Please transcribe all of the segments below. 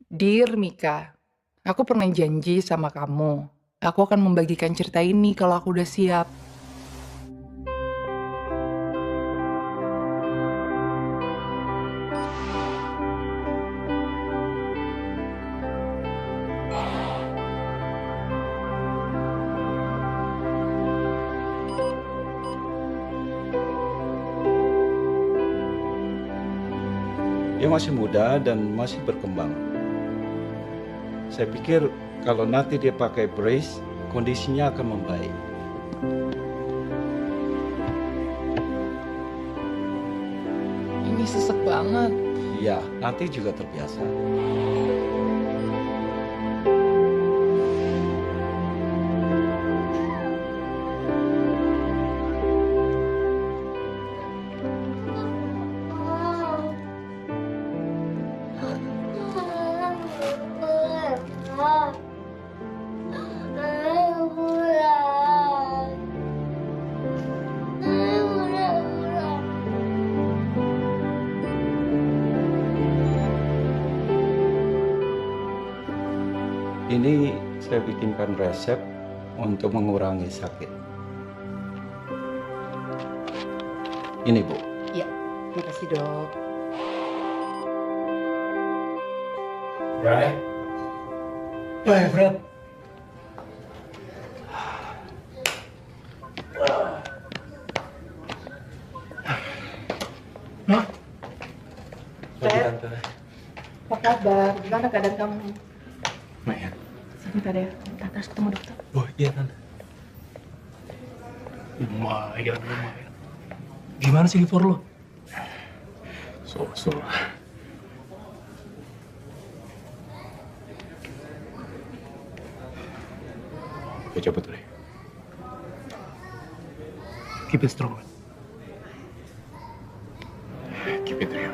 Dear Mika, aku pernah janji sama kamu. Aku akan membagikan cerita ini kalau aku udah siap. Dia masih muda dan masih berkembang. Saya pikir kalau nanti dia pakai brace, kondisinya akan membaik. Ini sesek banget. Iya, nanti juga terbiasa. Ini saya bikinkan resep untuk mengurangi sakit. Ini, Bu. Iya, makasih dok. Bray. Bray, Fred. Nah. Fred. Tante. Apa kabar? Gimana keadaan kamu? Lumayan. Sebentar ya, Tante harus ketemu dokter. Oh iya, Tante. Lumayan. Gimana sih liver lo? So. Oke, coba dulu. Keep it strong, man. Keep it real.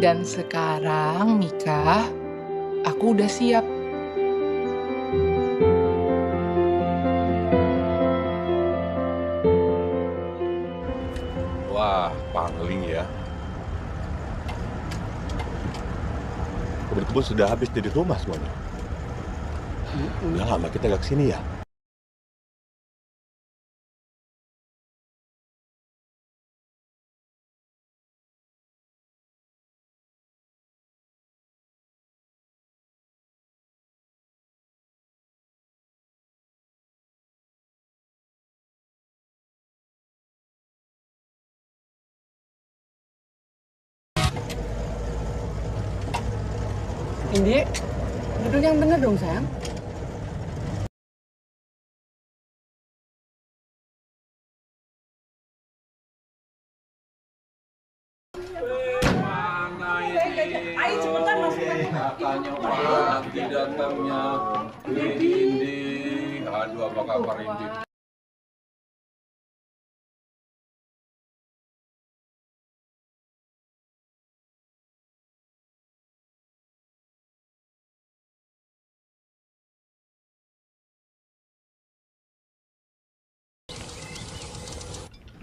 Dan sekarang, Mika, aku udah siap. Wah, pangling ya. Kebun-kebun sudah habis dari rumah semuanya. Udah lama kita gak kesini ya. Indi, duduk yang bener dong, sayang. Ayo cepetan masuk. Makanya nanti datangnya Indi. Aduh, apa kabar Indi?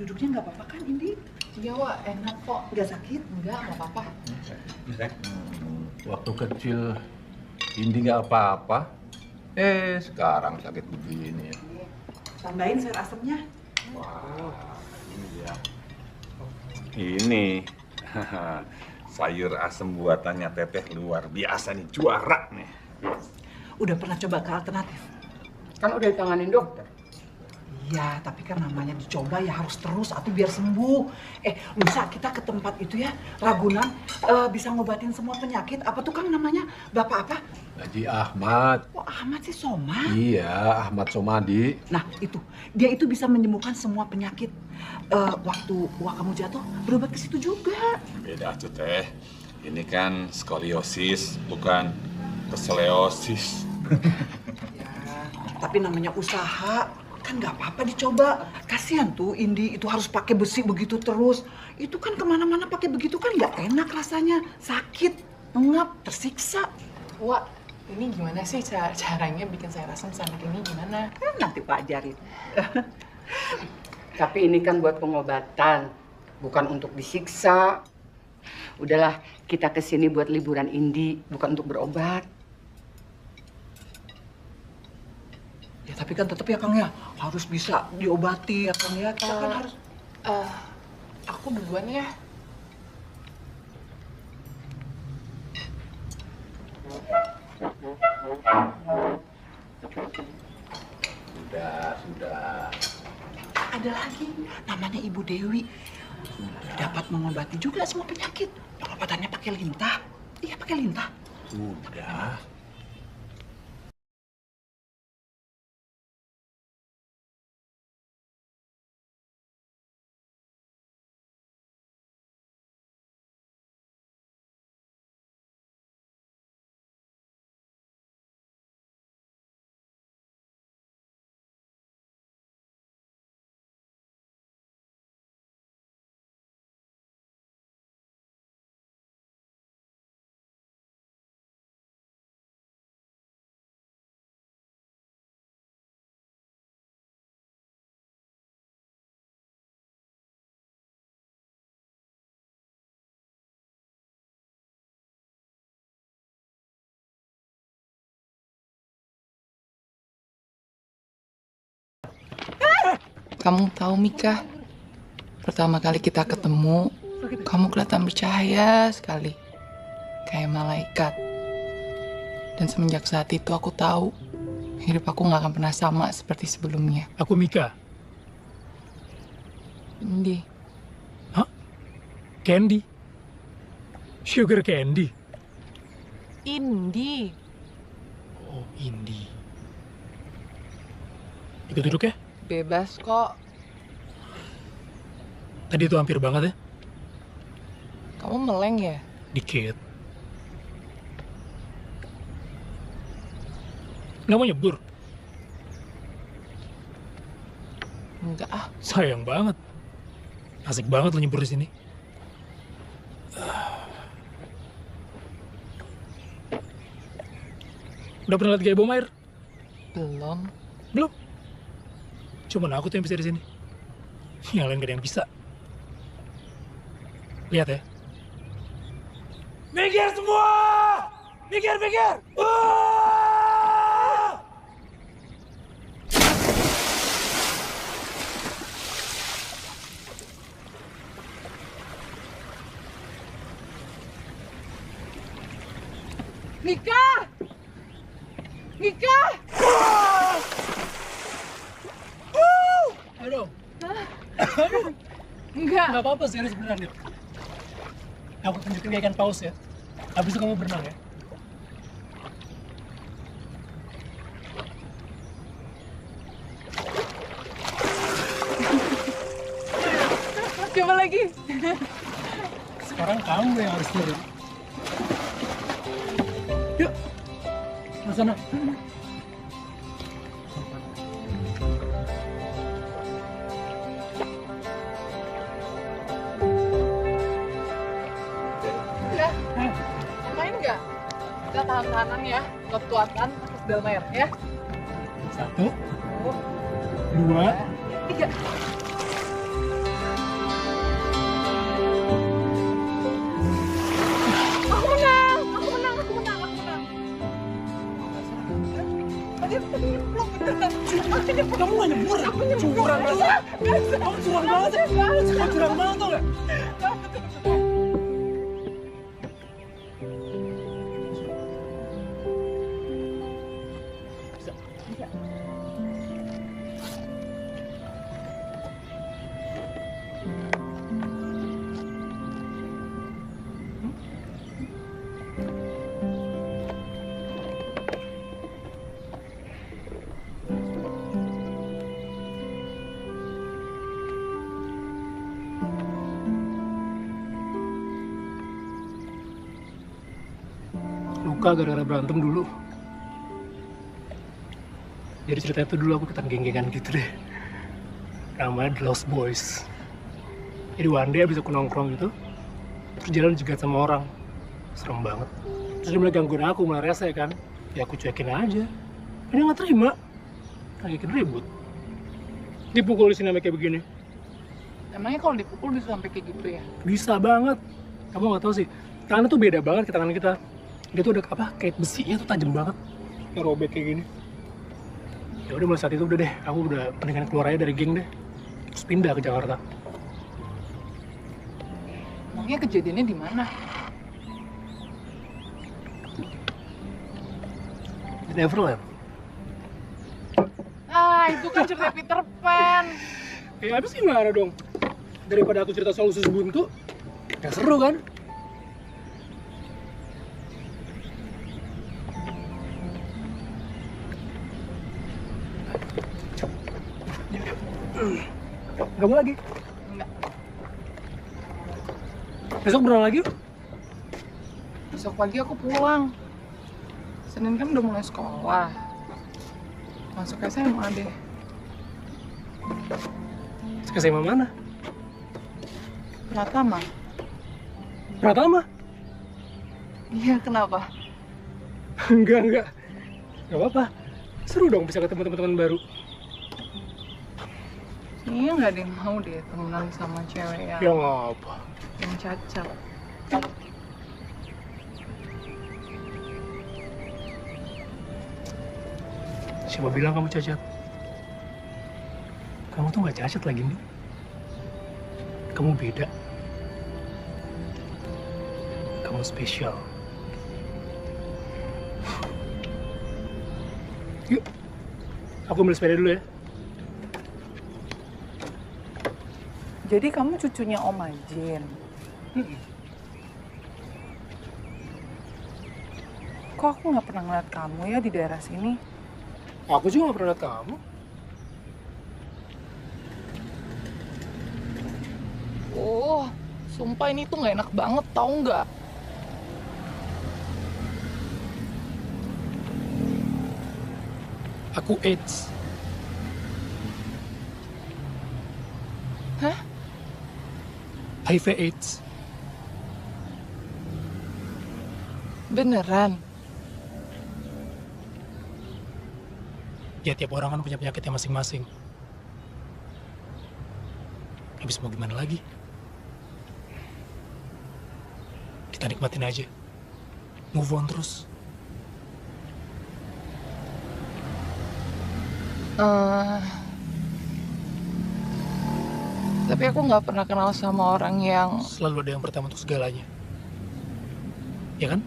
Duduknya nggak apa-apa kan, Indi? Iya, Wak, enak kok. Nggak sakit? Enggak, nggak apa-apa. Waktu kecil Indi nggak apa-apa. Sekarang sakit begini. Tambahin sayur asemnya. Iya. Ini sayur asem buatannya Teteh luar biasa nih, juara nih. Udah pernah coba ke alternatif? Kan udah ditanganin dokter. Iya, tapi kan namanya dicoba ya harus terus atau biar sembuh. Bisa kita ke tempat itu ya, Ragunan, bisa ngobatin semua penyakit. Apa tuh Kang namanya? Bapak apa? Haji Ahmad. Oh, Ahmad sih Soma. Iya, Ahmad Somadi. Nah, itu. Dia itu bisa menyembuhkan semua penyakit. Waktu uang kamu jatuh, berobat ke situ juga. Beda tuh Teh. Ini kan skoliosis, bukan psoriasis. Ya, tapi namanya usaha. Kan nggak apa-apa dicoba. Kasihan tuh Indi itu harus pakai besi begitu terus. Itu kan kemana-mana pakai begitu kan nggak enak rasanya. Sakit, ngap, tersiksa. Wak, Ini gimana sih caranya bikin saya asam sama ini gimana? Nanti Pak ajarin. Tapi ini kan buat pengobatan, bukan untuk disiksa. Udahlah, kita kesini buat liburan Indi, bukan untuk berobat. Ya tapi kan tetap ya Kang ya, harus bisa diobati ya Kang ya. Kita kan harus. Aku duluan ya. Sudah. Ada lagi, namanya Ibu Dewi. Dapat mengobati juga semua penyakit. Pengobatannya pakai lintah. Iya, pakai lintah. Sudah. Kamu tahu Mika, pertama kali kita ketemu, kamu kelihatan bercahaya sekali, kayak malaikat. Dan semenjak saat itu aku tahu, hidup aku nggak akan pernah sama seperti sebelumnya. Aku Mika. Indi, Candy. Sugar Candy. Indi. Oh, Indi. Ikut duduk ya. Bebas kok. Tadi itu hampir banget ya. Kamu meleng ya? Dikit. Nggak mau nyebur? Enggak ah. Sayang banget. Asik banget lo nyebur di sini. Udah pernah lihat gaya bom air? Belum. Belum. Cuman aku tuh yang bisa di sini. Yang lain gak ada yang bisa. Lihat ya. Minggir semua! Minggir! Mika! Mika! Aduh, Enggak. nggak apa-apa serius beneran ya. Aku tunjukin kayak ikan paus ya. Habis itu kamu berenang ya. Coba lagi. Sekarang kamu yang harus turun. Yuk, ke sana. Udah. Main nggak? Kita tahan-tahanan ya. Ketuatan terus dalam air ya. 1, 2, 3. Aku menang. kamu nggak nyebur? Curang banget. Kamu curang banget ya. Kamu curang banget tau nggak? Luka gara-gara berantem dulu. Jadi cerita itu dulu aku ikutan geng-gengan gitu deh. Namanya The Lost Boys. Jadi one day abis aku nongkrong gitu, terus jalan juga sama orang. Serem banget. Terus dia mulai gangguin aku, mulai rese kan. Ya aku cuekin aja. Dia nggak terima. Lagi bikin ribut. Dipukul di sini sampai kayak begini. Emangnya kalau dipukul bisa sampai kayak gitu ya? Bisa banget. Kamu nggak tahu sih. Tangannya tuh beda banget ke tangan kita. Dia tuh ada apa? Kait besinya tuh tajam banget. Yang robek kayak gini. Ya udah mulai saat itu udah deh. Aku udah mendingan keluar aja dari geng deh. Terus pindah ke Jakarta. Emangnya kejadiannya di mana? Di Neverland. Ah, itu kan cerita Peter Pan. Ya habis gimana dong? Daripada aku cerita soal usus buntu, gak seru kan? Gak mau lagi? Enggak. Besok berenang lagi yuk? Besok pagi aku pulang. Senin kan udah mulai sekolah. Masuk SMA deh. Ke SMA mana? Pratama. Pratama? Iya, kenapa? Enggak. Gak apa-apa. Seru dong bisa ketemu teman-teman baru. Kayaknya nggak ada yang mau deh temenan sama cewek Ya ngapa? yang cacat. Siapa bilang kamu cacat? Kamu tuh gak cacat lagi nih. Kamu beda. Kamu spesial. Yuk, aku ambil sepeda dulu ya. Jadi kamu cucunya Om Ajin. Kok aku nggak pernah ngeliat kamu ya di daerah sini? Aku juga gak pernah lihat kamu. Oh, sumpah ini tuh nggak enak banget, tau nggak? Aku AIDS. Hah? HIV AIDS. Beneran? Ya tiap orang kan punya penyakitnya masing-masing. Habis mau gimana lagi? Kita nikmatin aja. Move on terus. Tapi aku nggak pernah kenal sama orang yang... Selalu ada yang pertama untuk segalanya. Ya kan?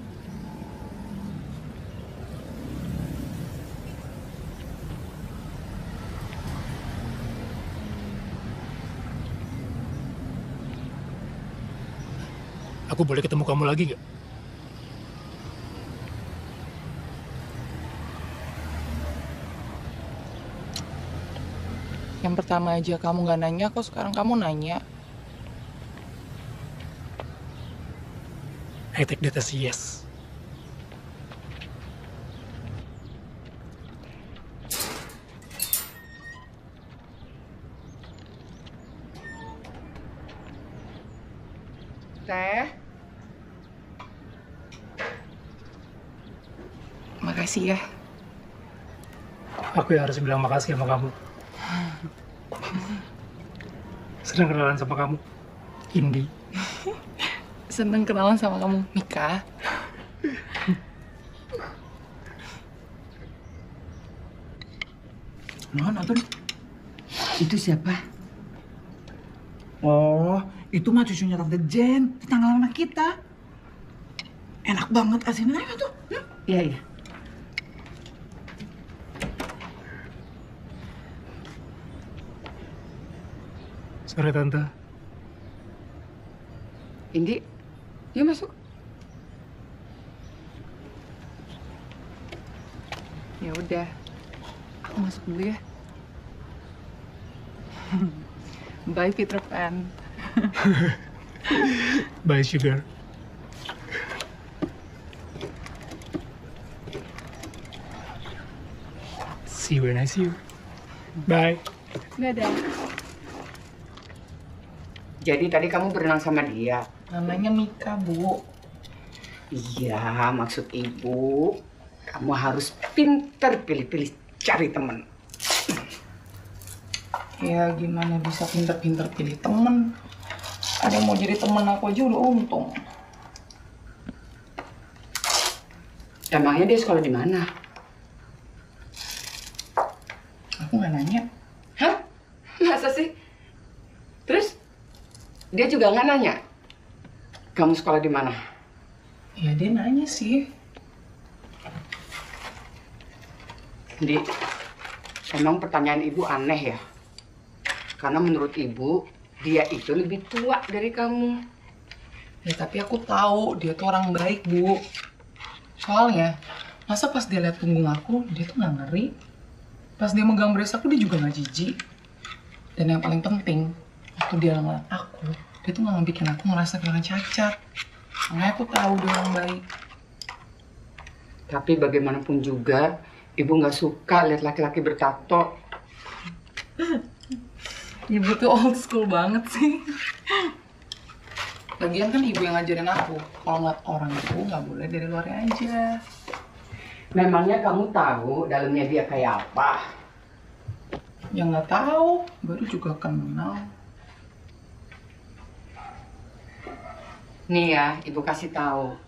Aku boleh ketemu kamu lagi gak? Yang pertama aja kamu nggak nanya, kok sekarang kamu nanya. I take that as a yes. Teh. Makasih ya. Aku yang harus bilang makasih sama kamu. Senang kenalan sama kamu, Indi. Seneng kenalan sama kamu, Mika. Non, Anton. Itu siapa? Oh, itu mah cucunya Tante Jen, tetangga lama kita. Enak banget asinnya tuh. Iya. Sore Tante. Indi, yuk masuk. Ya udah, aku masuk dulu ya. Bye Peter Pan. Bye Sugar. See you when I see you. Bye. Dadah. Jadi tadi kamu berenang sama dia? Namanya Mika, Bu. Iya, maksud ibu. Kamu harus pinter pilih-pilih cari temen. Ya gimana bisa pinter-pinter pilih temen? Ada yang mau jadi temen aku aja udah untung. Emangnya dia sekolah di mana? Aku nggak nanya. Hah? Masa sih? Terus dia juga nggak nanya? Kamu sekolah di mana? Ya dia nanya sih. Di, emang pertanyaan ibu aneh ya? Karena menurut ibu, dia itu lebih tua dari kamu. Ya tapi aku tahu dia tuh orang baik, Bu. Soalnya, masa pas dia lihat punggung aku, dia tuh nggak ngeri. Pas dia megang breast aku, dia juga nggak jijik. Dan yang paling penting, waktu dia ngeliat aku, dia tuh nggak bikin aku ngerasa kayak orang cacat. Makanya aku tahu dia orang baik. Tapi bagaimanapun juga, ibu nggak suka lihat laki-laki bertato. Ibu tuh old school banget sih. Lagian kan ibu yang ngajarin aku, kalau ngeliat orang itu nggak boleh dari luarnya aja. Memangnya kamu tahu dalamnya dia kayak apa? Ya nggak tahu, baru juga kenal. Nih ya, ibu kasih tahu.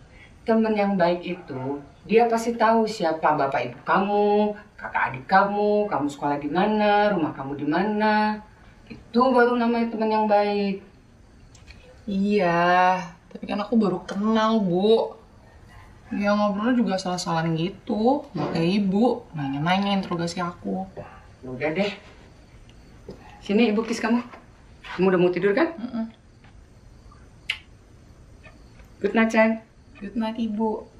Temen yang baik itu, dia pasti tahu siapa bapak ibu kamu, kakak adik kamu sekolah di mana, rumah kamu di mana. Itu baru namanya teman yang baik. Iya, tapi kan aku baru kenal, Bu. Ya ngobrolnya juga salah-salahan gitu. Nggak kayak ibu, nanya-nanya interogasi aku. Udah deh. Sini ibu kiss kamu. Kamu udah mau tidur kan? Good night, sayang. Good night, Ibu.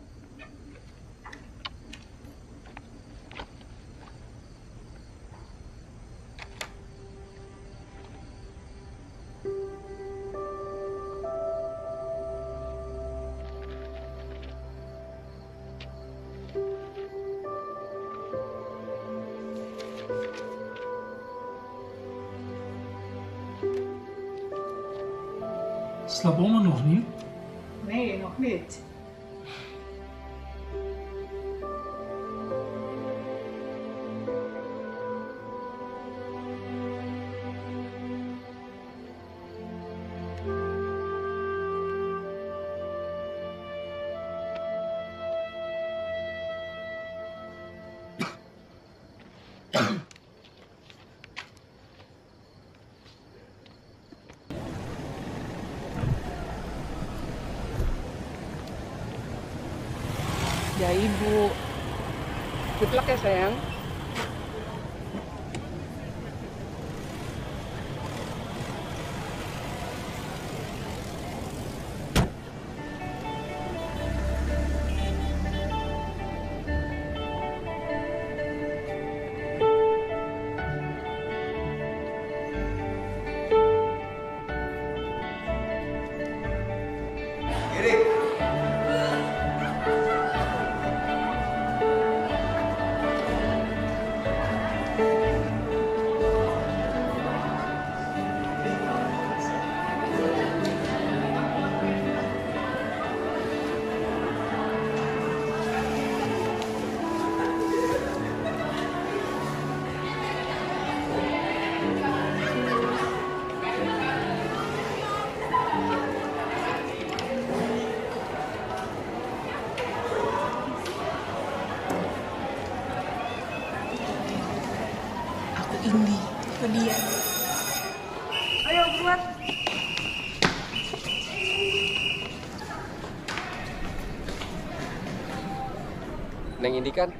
Slaap oma nog niet? Nee, nog niet. Ya, Ibu. Good luck ya, sayang. Indi, itu dia. Ayo buat. Neng Indi kan?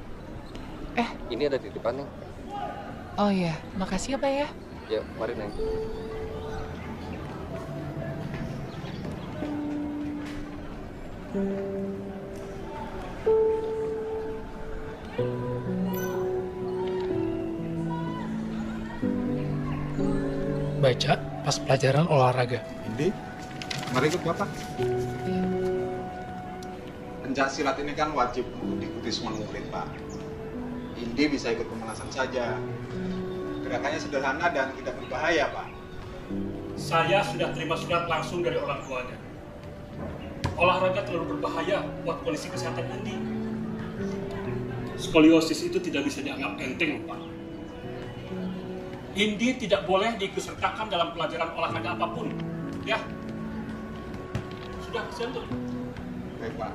Ini ada titipan, Neng. Oh iya, makasih ya, Pak ya. Ya, mari, Neng. Baca pas pelajaran olahraga. Indi, mari ikut Bapak. Pencak silat ini kan wajib untuk diikuti semua murid, Pak. Indi bisa ikut pemanasan saja. Gerakannya sederhana dan tidak berbahaya, Pak. Saya sudah terima surat langsung dari orang tuanya. Olahraga terlalu berbahaya buat kondisi kesehatan Indi. Skoliosis itu tidak bisa dianggap enteng, Pak. Indi tidak boleh diikutsertakan dalam pelajaran olahraga apapun. Ya. Sudah, kasihan tuh. Baik, Pak.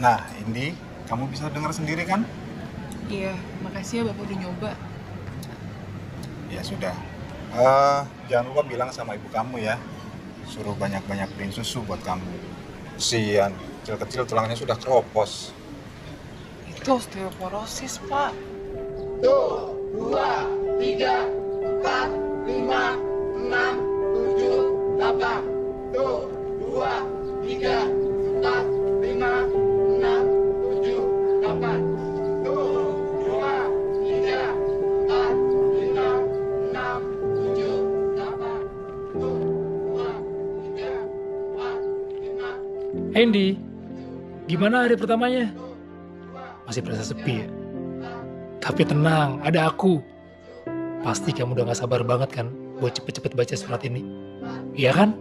Nah, Indi, kamu bisa dengar sendiri kan? Iya, makasih ya Bapak udah nyoba. Ya sudah. Jangan lupa bilang sama ibu kamu ya. Suruh banyak-banyak beliin susu buat kamu. Kesian, kecil-kecil tulangnya sudah keropos. Itu osteoporosis, Pak. 1, 2, 3, 4, 5, 6, 7, 8. 1, 2, 3, 4, 5, 6, 7, 8. 1, 2, 3, 4, 5, 6, 7, 8. 1, 2, 3, 4, 5. Andy, gimana hari pertamanya? Masih berasa sepi ya? Tapi tenang, ada aku. Pasti kamu udah gak sabar banget kan buat cepet-cepet baca surat ini. Iya kan?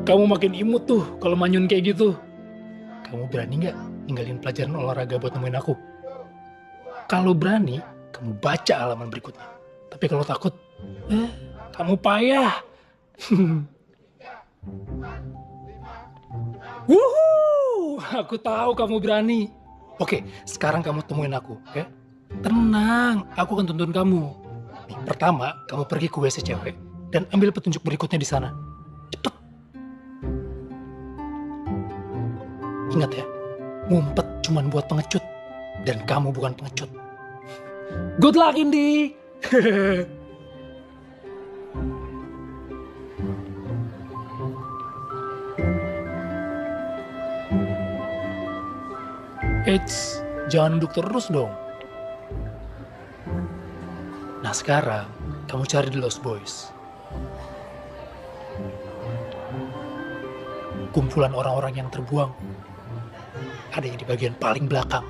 Kamu makin imut tuh kalau manyun kayak gitu. Kamu berani gak ninggalin pelajaran olahraga buat nemuin aku? Kalau berani, kamu baca halaman berikutnya. Tapi kalau takut, kamu payah. Wuhuu, aku tahu kamu berani. Oke, sekarang kamu temuin aku, ya. Tenang, aku akan tuntun kamu. Nih, pertama, kamu pergi ke WC cewek dan ambil petunjuk berikutnya di sana. Cepet. Ingat ya, ngumpet cuman buat pengecut dan kamu bukan pengecut. Good luck, Indi. Eits, jangan duduk terus dong. Nah sekarang, kamu cari The Lost Boys. Kumpulan orang-orang yang terbuang. Adanya di bagian paling belakang.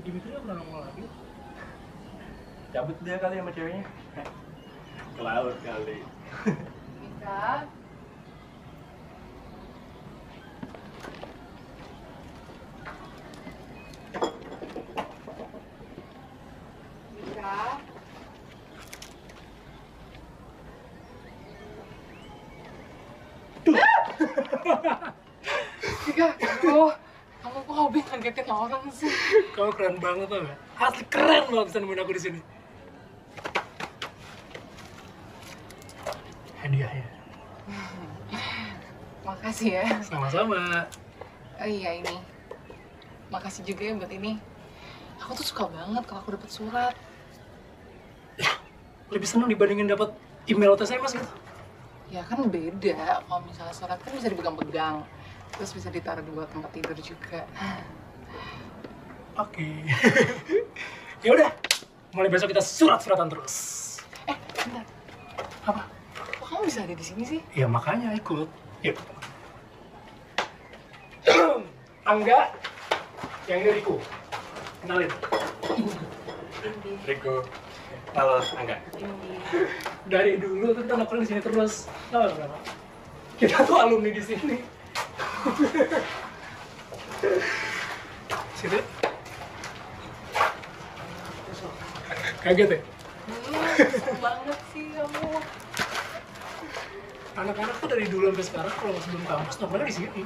Dimitri udah nongol lagi. Cabut dia kali sama ceweknya. Ke laut kali. Bisa. Bisa. Tiga, kamu kok hobi ngagetin orang sih? Kamu keren banget tuh gak? Asli keren banget bisa nemuin aku di sini. Hadiahnya. Makasih ya. Sama-sama. Oh iya ini. Makasih juga ya buat ini. Aku tuh suka banget kalau aku dapet surat. Lebih senang dibandingin dapat email atau SMS gitu. Ya kan beda. Kalau misalnya surat kan bisa dipegang-pegang. Terus bisa ditaruh di buat tempat tidur juga. Oke. Ya udah. Mulai besok kita surat-suratan terus. Bentar. Apa? Kok kamu bisa ada di sini sih? Ya makanya ikut. Yuk. Angga, yang ini Riko. Kenalin. Riko. Halo, Angga. Dari dulu tuh kita nongkrong di sini terus. Tahu kenapa? Kita tuh alumni di sini. Sini. Kaget ya? Seru banget sih kamu. Anak-anak tuh dari dulu sampai sekarang kalau sebelum kampus nongkrongnya di sini.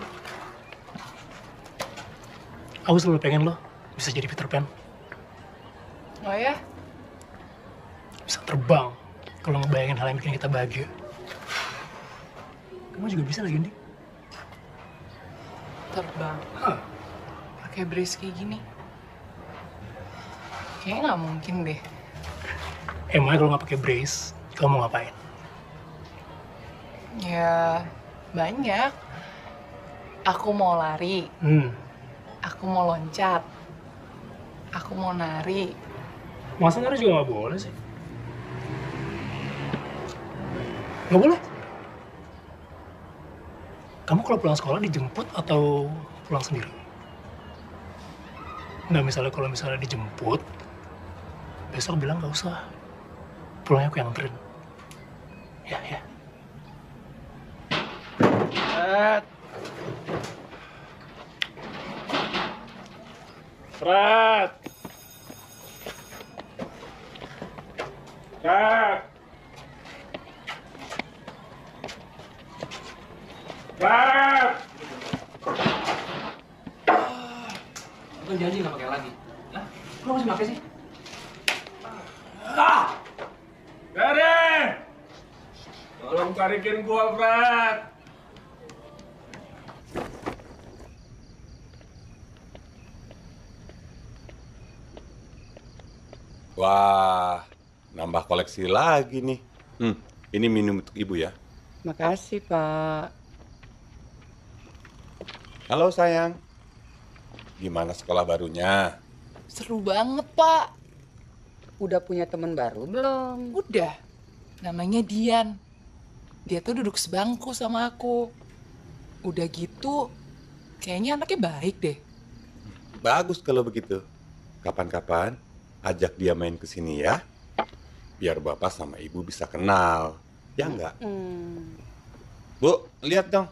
Aku selalu pengen lo bisa jadi Peter Pan. Oh ya? Bisa terbang kalau ngebayangin hal yang bikin kita bahagia. Kamu juga bisa lagi, Indi. Terbang. Pakai brace kayak gini. Kayaknya nggak mungkin deh. Emangnya kalau nggak pakai brace, kamu mau ngapain? Ya banyak. Aku mau lari. Aku mau loncat. Aku mau nari. Masa nari juga nggak boleh sih? Nggak boleh? Kamu kalau pulang sekolah dijemput atau pulang sendiri? Nggak, misalnya kalau misalnya dijemput, besok bilang nggak usah. Pulangnya aku yang anterin. Ya, ya. Fred! Fred! Fred! Lo janji nggak pakai lagi? Hah? Lo masih pakai sih? Ferry! Tolong tarikin gua, Fred! Wah, nambah koleksi lagi nih. Ini minum untuk ibu ya. Makasih, Pak. Halo sayang. Gimana sekolah barunya? Seru banget, Pak. Udah punya teman baru belum? Udah. Namanya Dian. Dia tuh duduk sebangku sama aku. Udah gitu, kayaknya anaknya baik deh. Bagus kalau begitu. Kapan-kapan ajak dia main ke sini ya. Biar bapak sama ibu bisa kenal. Ya enggak? Bu, lihat dong.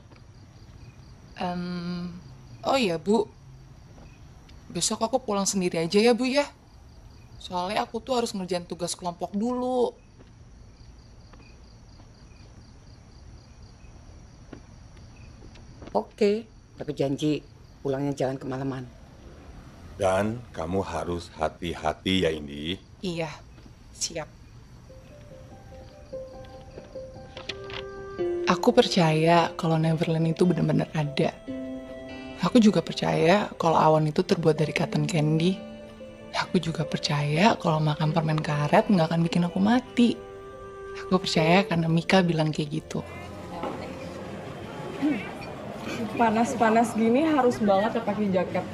Oh iya, Bu. Besok aku pulang sendiri aja ya, Bu ya. Soalnya aku tuh harus ngerjain tugas kelompok dulu. Oke, tapi janji pulangnya jangan kemalaman. Dan kamu harus hati-hati ya, Indi. Iya, siap. Aku percaya kalau Neverland itu benar-benar ada. Aku juga percaya kalau awan itu terbuat dari cotton candy. Aku juga percaya kalau makan permen karet nggak akan bikin aku mati. Aku percaya karena Mika bilang kayak gitu. Panas-panas gini harus banget ya pakai jaket.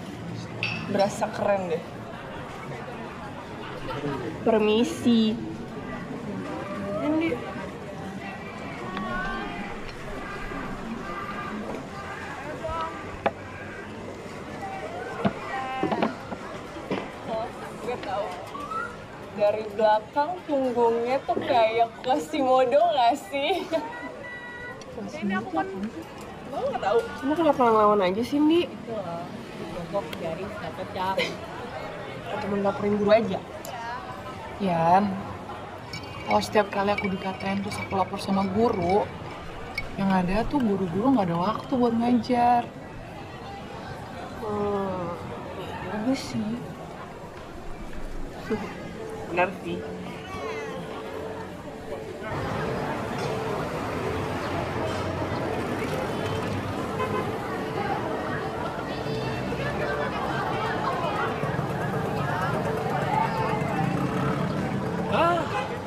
Berasa keren deh. Permisi. Indi. Gue tahu. Dari belakang punggungnya tuh kayak Quasimodo nggak sih? Ini aku kan, lo nggak tahu. Kamu kenapa ngelawan aja sih, Ndi? Itu loh, digogok dari satu jam. Cuma laporin guru aja. Yan, kalau setiap kali aku dikatain terus aku lapor sama guru, yang ada tuh guru-guru nggak ada waktu buat ngajar. Bagus sih. Benar sih.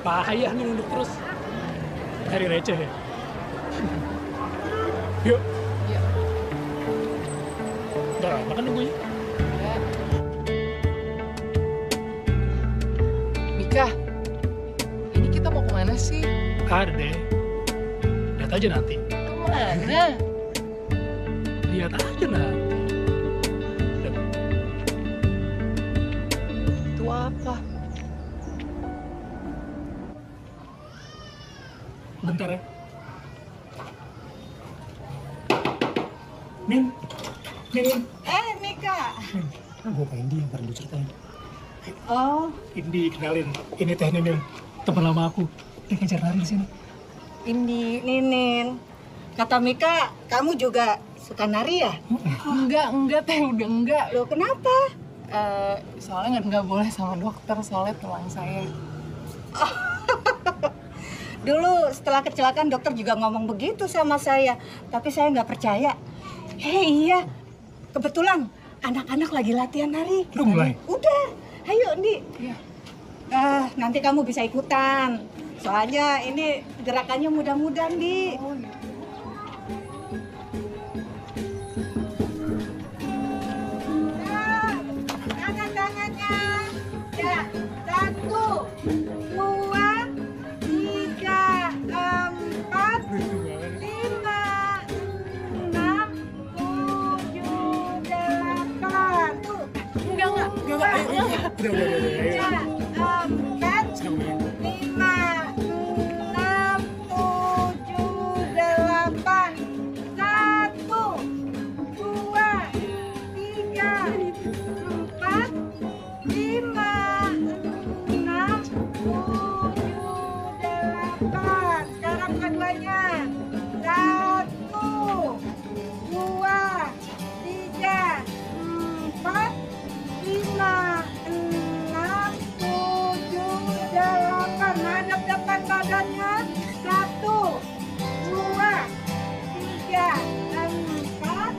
Bahaya nih nunduk terus. Cari receh ya. Yuk. Iya. Udah lama kan nunggunya? Mika, ini kita mau kemana sih? Ada deh. Lihat aja nanti. Kemana? Lihat aja nanti. Itu apa? Bentar ya. Min. Mika. Gue pengen dia yang baru ceritain. Oh, Indi, kenalin. Ini Teh Ninin, teman lama aku. Dia ngajar nari di sini. Indi, Ninin. Kata Mika, kamu juga suka nari ya? Enggak, Teh, udah enggak. Loh, kenapa? Soalnya nggak boleh sama dokter, soalnya tulang saya. Dulu setelah kecelakaan dokter juga ngomong begitu sama saya, tapi saya nggak percaya. Hei, iya, kebetulan anak-anak lagi latihan nari. Udah mulai? Udah, ayo Ndi. Iya. Nanti kamu bisa ikutan. Soalnya ini gerakannya mudah-mudah, Ndi. Oh, iya. Tangan-tangannya. Ya, 1, 2, 3, 4, 5, 6, 7, 8. Tuh. Enggak. Udah. 4, 5, 6, 7, 8. 1, 2, 3, 4, 5, 6, 7, 8. Sekarang keduanya. 1, 2, 3, 4, 5, 6, 7, 8. Hadap depan badannya. 1, 2, 3, 4.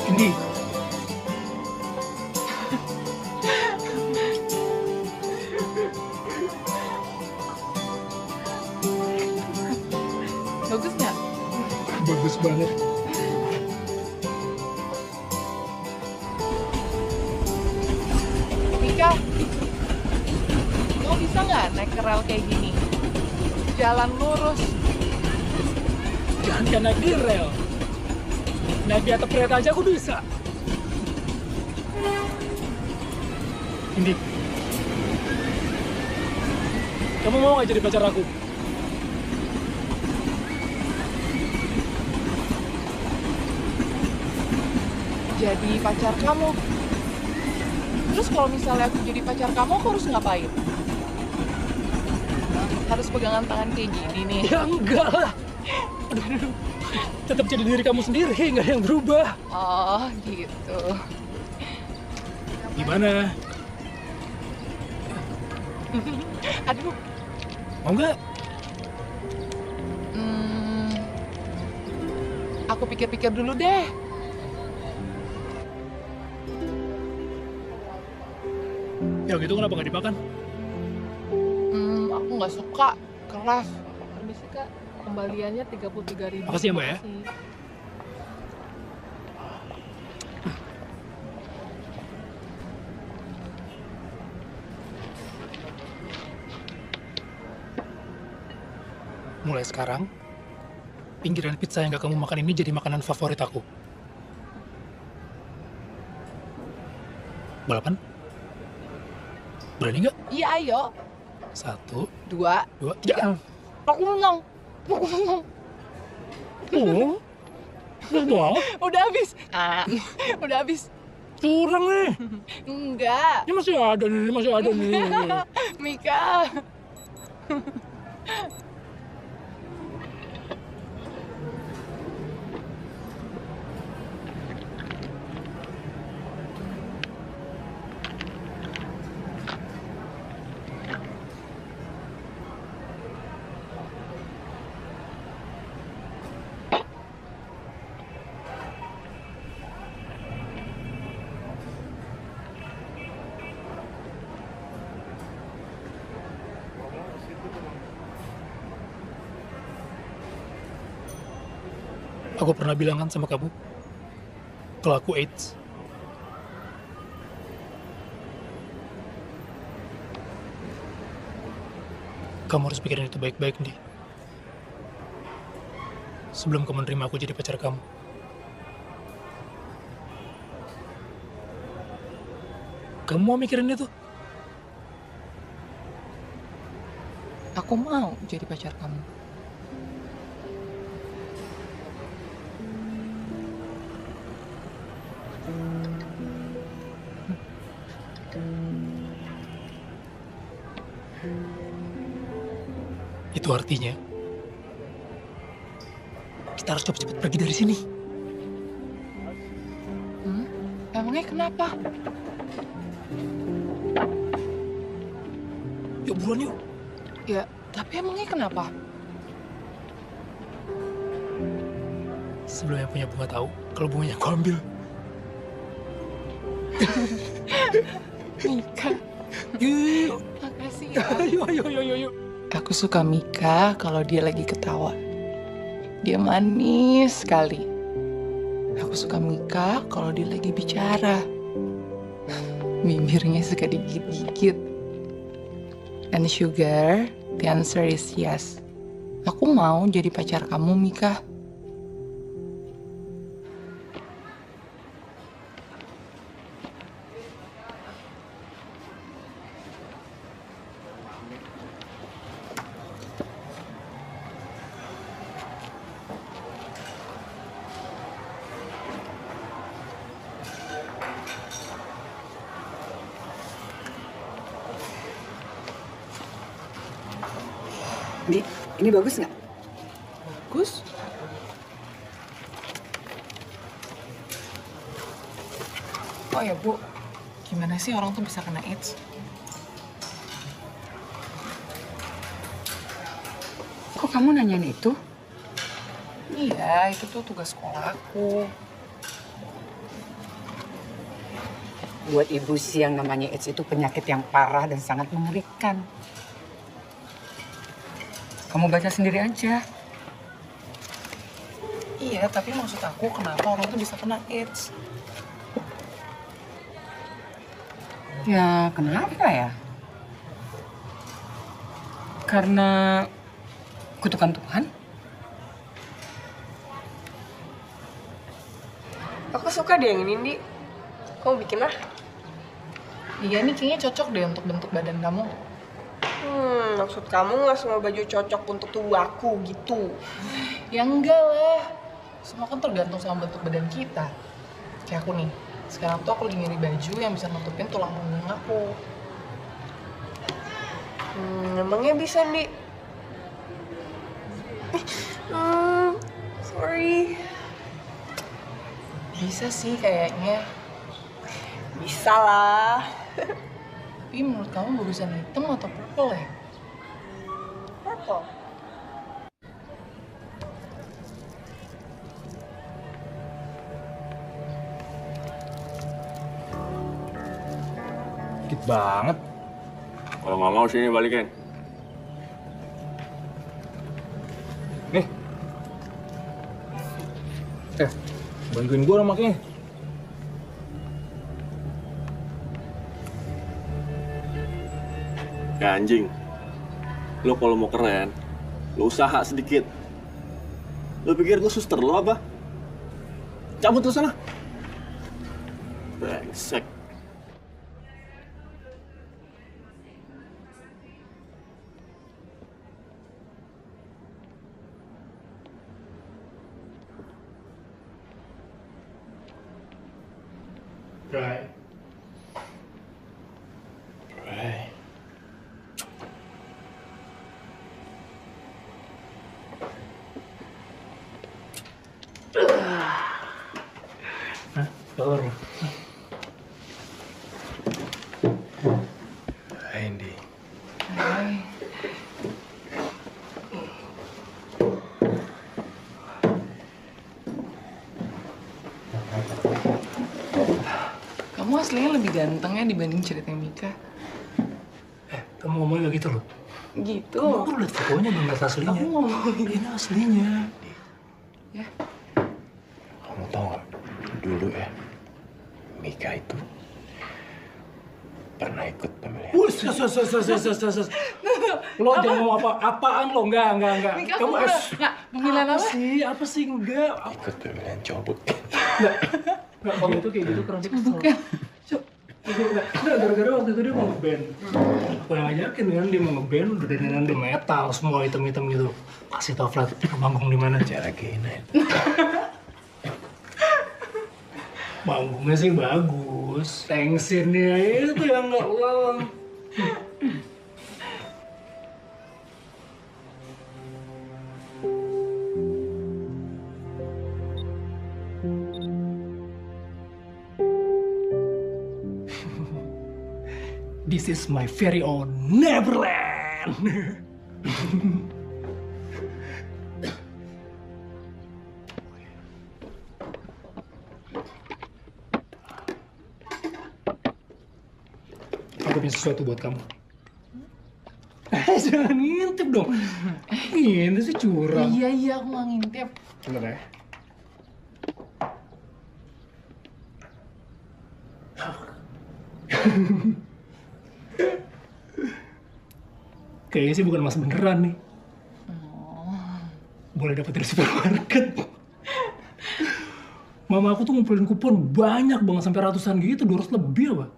Indi. Bagus nggak? Bagus banget. Mika, kamu bisa nggak naik ke rel kayak gini? Jalan lurus. Jangan naik di rel. Naik di atap kereta aja aku bisa. Indi, kamu mau nggak jadi pacar aku? Jadi pacar kamu. Terus kalau misalnya aku jadi pacar kamu, aku harus ngapain? Harus pegangan tangan kayak gini nih? Ya enggak lah. Aduh. Tetap jadi diri kamu sendiri, nggak ada yang berubah. Oh, gitu. Gimana? Aduh. Mau nggak? Aku pikir-pikir dulu deh. Ya gitu kenapa nggak dimakan? Aku nggak suka, keras. Permisi Kak, kembaliannya 33.000. Makasih ya Mbak ya. Mulai sekarang, pinggiran pizza yang gak kamu makan ini jadi makanan favorit aku. Balapan? Berani nggak? Iya, ayo. 1, 2, 3. Aku menang. Udah habis. Udah habis. Curang nih. Enggak. Ini masih ada nih. Mika. Aku pernah bilang kan sama kamu, kalau aku AIDS. Kamu harus pikirin itu baik-baik, Ndi. Sebelum kamu menerima aku jadi pacar kamu. Kamu mau mikirin itu? Aku mau jadi pacar kamu. Itu artinya kita harus cepat-cepat pergi dari sini. Emangnya kenapa? Yuk buruan yuk. Ya, tapi emangnya kenapa? Sebelumnya punya bunga tahu, kalau bunganya aku ambil. Mika. Yuk. Makasih ya. Yuk. Aku suka Mika kalau dia lagi ketawa. Dia manis sekali. Aku suka Mika kalau dia lagi bicara. Bibirnya suka digigit-gigit. And Sugar, the answer is yes. Aku mau jadi pacar kamu, Mika. Di, ini bagus nggak? Bagus. Oh ya, Bu. Gimana sih orang tuh bisa kena AIDS? Kok kamu nanyain itu? Iya, itu tuh tugas sekolah aku. Buat ibu sih yang namanya AIDS itu penyakit yang parah dan sangat mengerikan. Kamu baca sendiri aja. Iya, tapi maksud aku kenapa orang tuh bisa kena AIDS? Ya, kenapa ya? Karena kutukan Tuhan. Aku suka deh yang ini, Di. Kamu bikin lah. Iya, ini kayaknya cocok deh untuk bentuk badan kamu. Maksud kamu nggak semua baju cocok untuk tubuh aku gitu? Ya enggak lah. Semua kan tergantung sama bentuk badan kita. Kayak aku nih. Sekarang tuh aku lagi nyari baju yang bisa nutupin tulang punggung aku. Emangnya bisa, Di? Sorry. Bisa sih kayaknya. Bisa lah. Tapi menurut kamu bagusan hitam atau purple ya? Purple. Dikit banget. Kalau nggak mau sini balikin. Nih. Bantuin gua dong makanya. Ya anjing, lo kalau mau keren, lo usaha sedikit. Lo pikir gue suster lo apa? Cabut lo sana. Brengsek. Right. Right. Telur. Hai, Indi. Hai. Kamu aslinya lebih ganteng ya dibanding ceritanya Mika. Kamu ngomongnya gitu loh. Gitu. Kamu lihat fotonya belum lihat aslinya. Kamu ngomongin ini aslinya. Ya. Kamu tahu nggak? Dulu ya, Mika itu pernah ikut pemilihan. Lo jangan ngomong apaan lo, enggak. Mika, Kamu enggak, pemilihan apa? Apa sih enggak? Ikut pemilihan cowok. Enggak, kalau itu kayak gitu karena dia kesel. Enggak, gara-gara waktu itu dia mau nge-band. Aku yang ngajakin kan, dia mau nge-band, udah dandanan di metal, semua hitam-hitam gitu. Kasih tau Flat, manggung di mana? Cara gini. Manggungnya sih bagus, tengsinnya itu yang nggak ulang. This is my very own Neverland. gue punya sesuatu buat kamu. Jangan ngintip dong. Ngintip sih curang. Iya, aku nggak ngintip. Bentar ya. Kayaknya sih bukan emas beneran nih. Boleh dapat dari supermarket. Mama aku tuh ngumpulin kupon banyak banget sampai ratusan gitu, 200 lebih apa?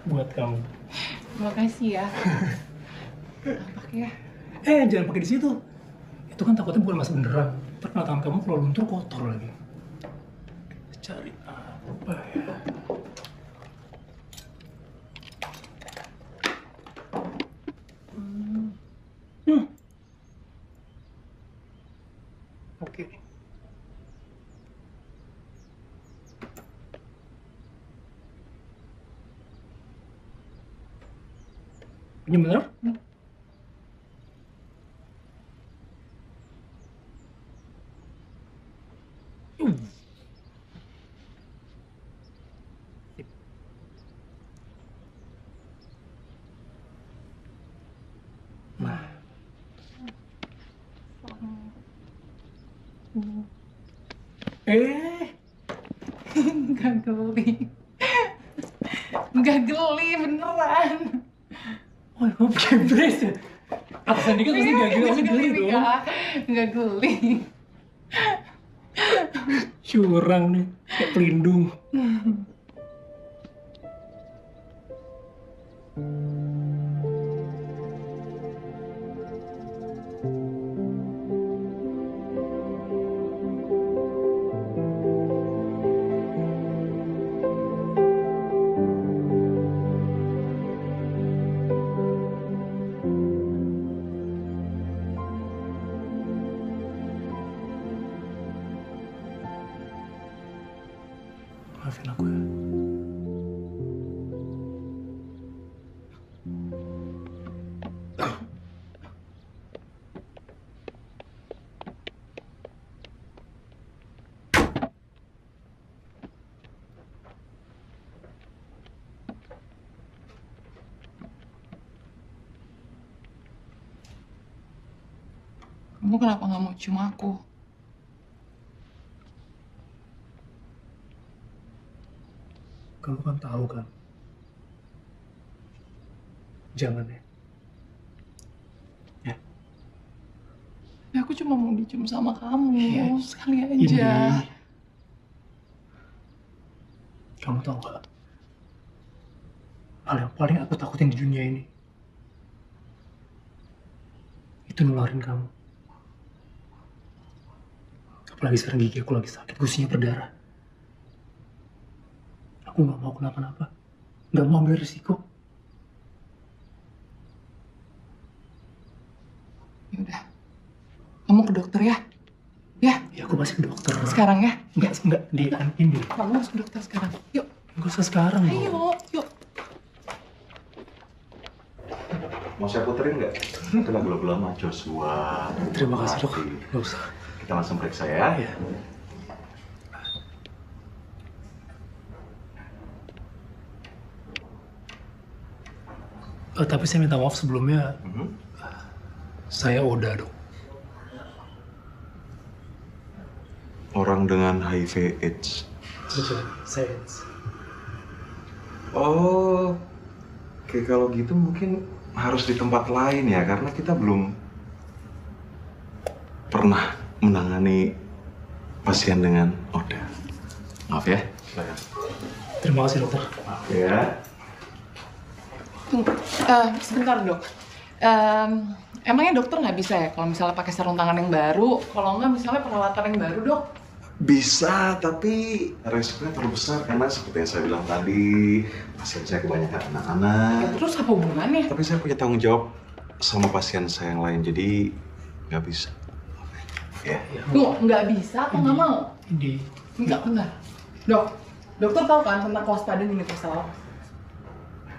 Buat kamu. Makasih ya. Pakai ya. Jangan pakai di situ. Itu kan takutnya bukan emas beneran. Ntar kena tangan kamu kalau luntur kotor lagi. Cari apa ya? Oke. Ini bener? Nah. Nggak geli. Nggak geli beneran. Oh, kamu pakai brace ya? Atasan dikit pasti nggak geli, pasti geli dong. Nggak geli. Curang nih, kayak pelindung. Maafin aku ya. Kamu kenapa nggak mau cium aku? Kamu kan tahu kan? Jangan ya. Ya, aku cuma mau dicium sama kamu, sekali aja. Indi, kamu tahu nggak? Hal yang paling aku takutin di dunia ini itu nularin kamu. Apalagi sekarang gigi aku lagi sakit, gusinya berdarah. Aku nggak mau kenapa-napa, nggak mau ambil risiko. Yaudah, kamu ke dokter ya? Ya? Ya aku pasti ke dokter. Sekarang ya? Enggak, di ini. Kamu harus ke dokter sekarang. Yuk. Nggak usah sekarang. Ayo, yuk. Mau saya puterin nggak? Itu lagu-lagu lama Joshua. Terima kasih dok. Nggak usah. Kita langsung periksa ya. Iya. Tapi saya minta maaf sebelumnya. Saya Oda, dok. Orang dengan HIV AIDS. Betul, saya AIDS. Oh, oke kalau gitu mungkin harus di tempat lain ya, karena kita belum pernah menangani pasien dengan Oda. Maaf ya. Terima kasih dokter. Maaf ya. Tunggu, sebentar dok. Emangnya dokter nggak bisa ya kalau misalnya pakai sarung tangan yang baru? Kalau nggak misalnya peralatan yang baru dok? Bisa, tapi resikonya terlalu besar karena seperti yang saya bilang tadi, pasien saya kebanyakan anak-anak. Ya, terus apa hubungannya? Tapi saya punya tanggung jawab sama pasien saya yang lain, jadi nggak bisa. Ya. Tunggu, nggak bisa atau nggak mau? Indi. Nggak, bentar. Dok, dokter tahu kan tentang kewaspadaan universal?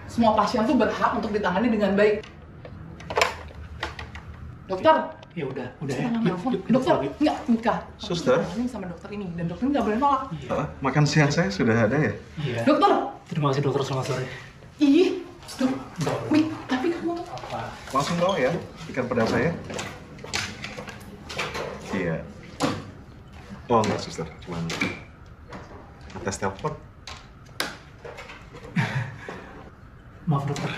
Semua pasien tuh berhak untuk ditangani dengan baik. Dokter, Ya udah ya. Jangan nelfon. Dokter, enggak, Mika. Suster? Ini sama dokter ini, dan dokter ini nggak boleh nolak. Makan siang saya sudah ada ya? Iya. Dokter! Terima kasih dokter, selamat sore. Ih, Mik, tapi kamu tuh... Langsung bawa ya ikan pedang saya. Iya. Oh enggak suster, cuman tes telepon. Maaf dokter.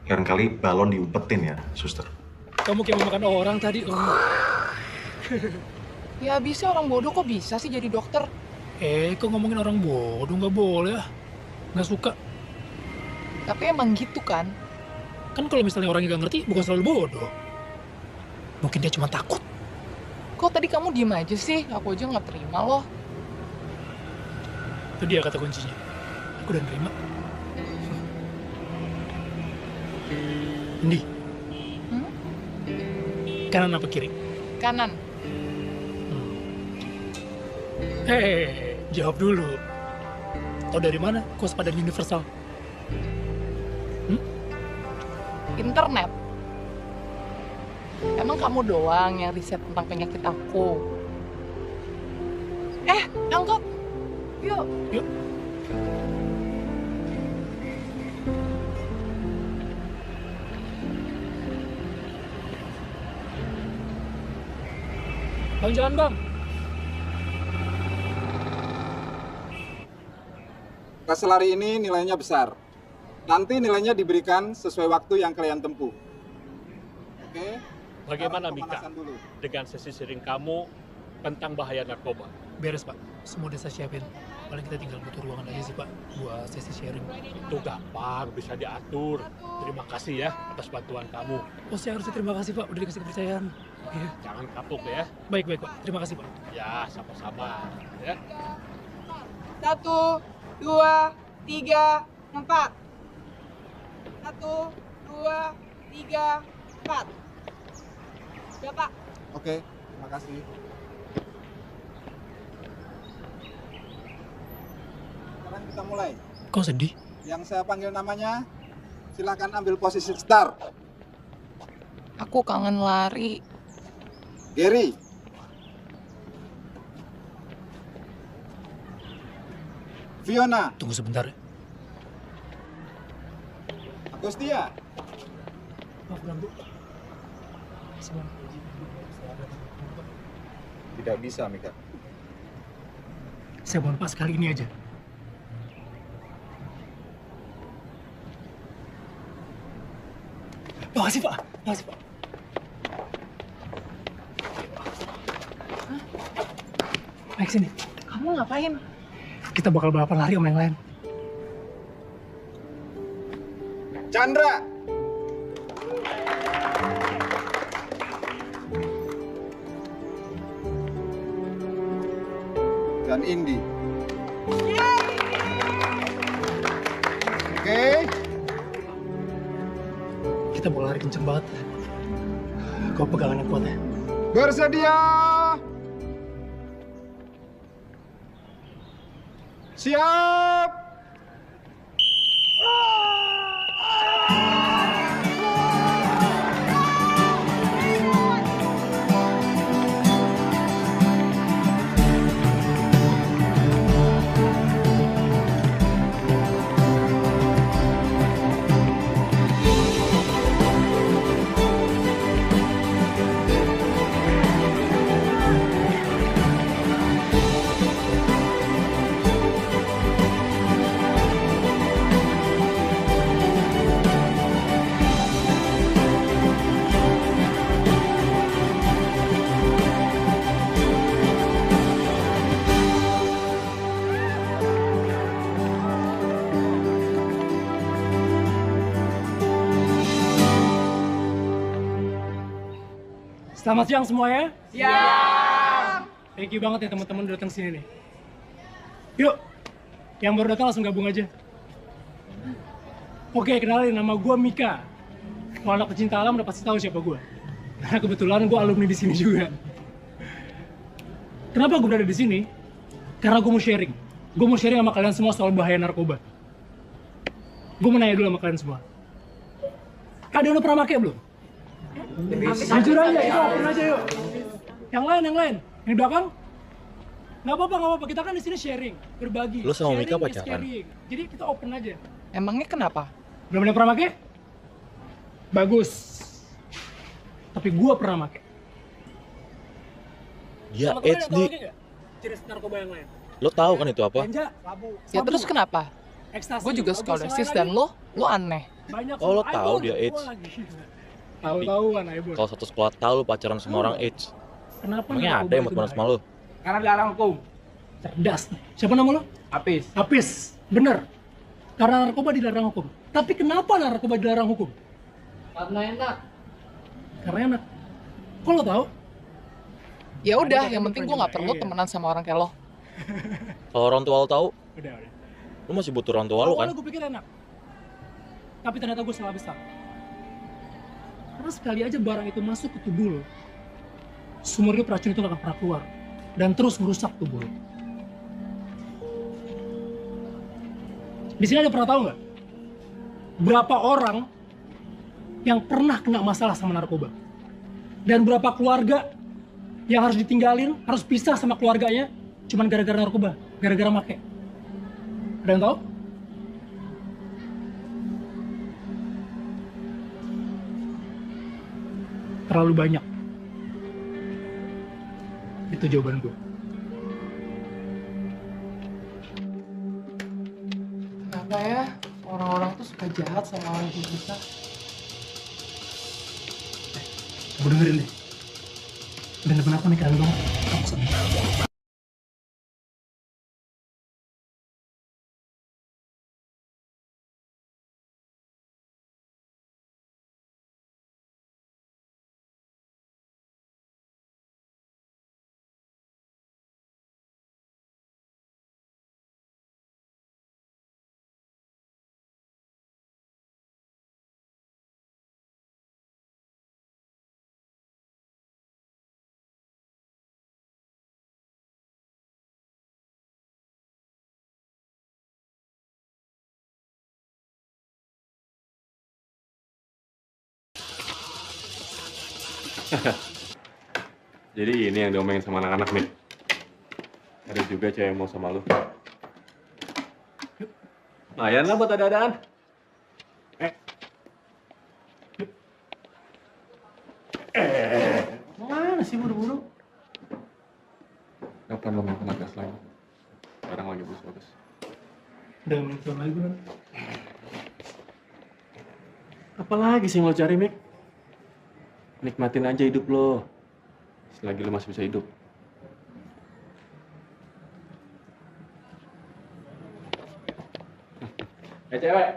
Lain kali balon diumpetin ya, suster. Kamu kayak mau makan orang tadi. Ya bisa, orang bodoh kok bisa sih jadi dokter? Kok ngomongin orang bodoh nggak boleh ya? Nggak suka. Tapi emang gitu kan? Kan kalau misalnya orang yang nggak ngerti, bukan selalu bodoh. Mungkin dia cuma takut. Kok tadi kamu diem aja sih? Aku aja nggak terima loh. Itu dia kata kuncinya. Aku udah nerima. Indi. Kanan apa kiri? Kanan. Jawab dulu. Tahu dari mana? Kok sepadan universal? Internet. Emang kamu doang yang riset tentang penyakit aku? Angkat. Yuk. Yuk. Bang, jalan bang. Tes lari ini nilainya besar. Nanti nilainya diberikan sesuai waktu yang kalian tempuh. Oke? Bagaimana Mika dengan sesi sharing kamu tentang bahaya narkoba? Beres Pak, semua udah saya siapin. Paling kita tinggal butuh ruangan aja sih Pak, buat sesi sharing. Itu gampang, bisa diatur. Terima kasih ya atas bantuan kamu. Oh saya harusnya terima kasih Pak, udah dikasih kepercayaan. Iya. Jangan kapok ya. Baik Pak, terima kasih Pak. Ya, sama-sama. Ya. 1, 2, 3, 4. 1, 2, 3, 4. Ya Pak. Oke, terima kasih. Sekarang kita mulai. Kok sedih? Yang saya panggil namanya, silakan ambil posisi start. Aku kangen lari. Gary. Fiona. Tunggu sebentar ya. Agustia. Maaf ganggu. Tidak bisa, Mika. Saya mohon Pak sekali ini aja. Makasih Pak, makasih Pak. Baik sini. Kamu ngapain? Kita bakal balapan lari sama yang lain. Chandra. Dan Indi. Oke. Kita mau lari kenceng banget. Kau pegangan yang kuat ya. Bersedia. Siap. Selamat siang semuanya. Siang. Thank you banget ya teman-teman udah datang sini nih. Yuk, yang baru datang langsung gabung aja. Oke, kenalin nama gue Mika. Kalau anak pecinta alam udah pasti tahu siapa gue. Karena kebetulan gue alumni di sini juga. Kenapa gue berada di sini? Karena gue mau sharing. Gue mau sharing sama kalian semua soal bahaya narkoba. Gue mau nanya dulu sama kalian semua. Kalian udah pernah pakai belum? Jujur aja, itu open aja yuk. Yang lain. Yang di belakang? Nggak apa-apa. Kita kan di sini sharing, berbagi. Lu sama Sharing Mika is pacaran? caring. Jadi kita open aja. Emangnya kenapa? Belum ada yang pernah pakai? Bagus. Tapi gue pernah pakai. Dia Teman-teman AIDS, yang tahu Di. lagi nggak jenis narkoba yang lain? Lo tahu kan itu apa? Ganja, sabu. Ya terus kenapa? Ekstasi. Gue juga skolosis dan lo aneh. Banyak Oh, lo sama tahu Aibon, dia gua AIDS? lagi. Tahu-tahuan Aibon. Kalau satu sekolah tahu lu pacaran sama orang AIDS. Kenapa Emangnya narkoba ada yang itu mau teman sama lu? Karena dilarang hukum. Cerdas. Siapa nama lo? Apis. Bener. Karena narkoba dilarang hukum. Tapi kenapa narkoba dilarang hukum? Karena enak. Karena enak. Kok lo tahu? Ya udah, yang penting gue nggak perlu temenan sama orang kayak lo. Kalau orang tua lo tahu, Udah. lu masih butuh orang tua lu kan? Awalnya gue pikir enak. Tapi ternyata gue salah besar. Karena sekali aja barang itu masuk ke tubuh lo, sumber hidup racun itu gak akan pernah keluar. Dan terus merusak tubuh lo. Di sini ada pernah tahu nggak? Berapa orang yang pernah kena masalah sama narkoba? Dan berapa keluarga yang harus ditinggalin, harus pisah sama keluarganya cuman gara-gara narkoba, gara-gara make? Ada yang tahu? Terlalu banyak. Itu jawaban gue. Kenapa ya? Orang-orang tuh suka jahat sama orang kayak kita. Gue dengerin deh. Dan kenapa nih kalian banget? Kamu sama. Jadi ini yang diomongin sama anak-anak nih. Ada juga cewek yang mau sama lu. Lumayan lah buat ada-adaan. Mana sih buru-buru? Kapan lo mau kena gas lagi? Sekarang lagi bagus-bagus. Udah mencoba lagi gue. Apalagi sih yang lo cari, Mik? Nikmatin aja hidup lo. Selagi lo masih bisa hidup. Cewek,